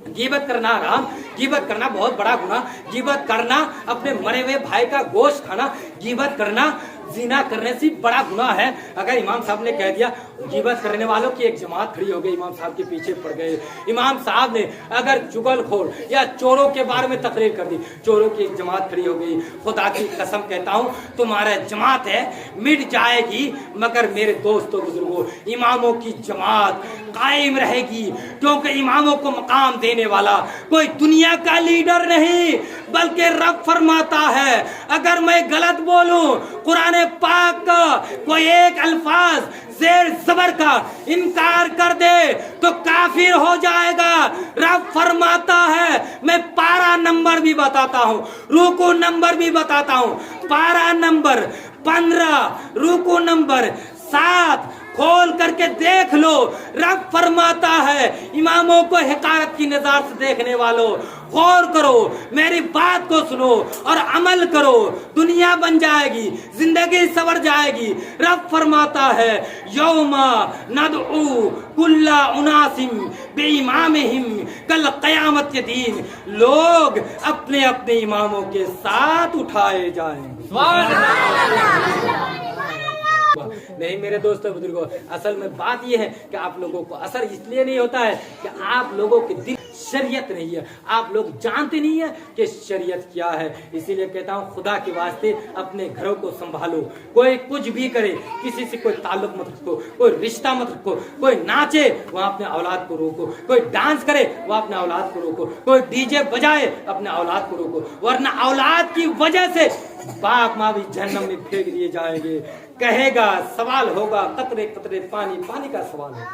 गीबत करना हराम, गीबत करना बहुत बड़ा गुनाह, गीबत करना अपने मरे हुए भाई का गोश्त खाना, गीबत करना जिना करने से बड़ा गुनाह है। अगर इमाम साहब ने कह दिया, गीबत करने वालों की एक जमात खड़ी हो गई, इमाम साहब के पीछे पड़ गए। इमाम साहब ने अगर चुगलखोर या चोरों के बारे में तकरीर कर दी, चोरों की एक जमात खड़ी हो गई। खुदा की कसम कहता हूँ, तुम्हारा जमात है मिट जाएगी, मगर मेरे दोस्तों बुजुर्गों, इमामों की जमात कायम रहेगी। क्योंकि इमामों को मकाम देने वाला कोई दुनिया का लीडर नहीं, बल्कि रब फरमाता है। अगर मैं गलत बोलूं, कुरान पाक का कोई एक अल्फाज जेर जबर का इनकार कर दे तो काफिर हो जाएगा। रब फरमाता है, मैं पारा नंबर भी बताता हूँ, रुकू नंबर भी बताता हूँ। पारा नंबर 15, रुकू नंबर 7 खोल करके देख लो। रब फरमाता है, इमामों को हिकारत की नजर से देखने वालों, गौर करो, मेरी बात को सुनो और अमल करो, दुनिया बन जाएगी, जिंदगी सवर जाएगी। रब फरमाता है, यौमा नदउ कुल्ला उनासिम बेइमामिहिम कल क़यामत के दिन लोग अपने अपने इमामों के साथ उठाए जाएंगे। नहीं मेरे दोस्तों बुजुर्गों, असल में बात यह है कि आप लोगों को असर इसलिए नहीं होता है कि आप लोगों के दिल शरीयत नहीं है। आप लोग जानते नहीं है कि शरीयत क्या है। इसीलिए कहता हूँ खुदा के वास्ते अपने घरों को संभालो। कोई कुछ भी करे, किसी से कोई ताल्लुक मत रखो, कोई रिश्ता मत रखो। कोई नाचे वहाँ अपने औलाद को रोको, कोई डांस करे वहाँ अपने औलाद को रोको, कोई डीजे बजाए अपने औलाद को रोको, वरना औलाद की वजह से बाप माँ भी जहन्नम में फेंक दिए जाएंगे। कहेगा, सवाल होगा, कतरे कतरे पानी, पानी का सवाल है।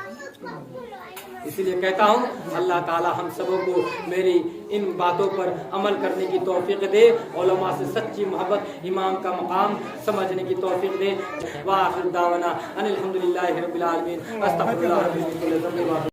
इसलिए कहता हूँ अल्लाह ताला हम सबों को मेरी इन बातों पर अमल करने की तौफीक दे, उलमा से सच्ची मोहब्बत, इमाम का मकाम समझने की तौफीक दे। वाखिर दावना अनिल हम्दुलिल्लाहि रब्बिल आलमीन। अस्तगफिरुल्लाह।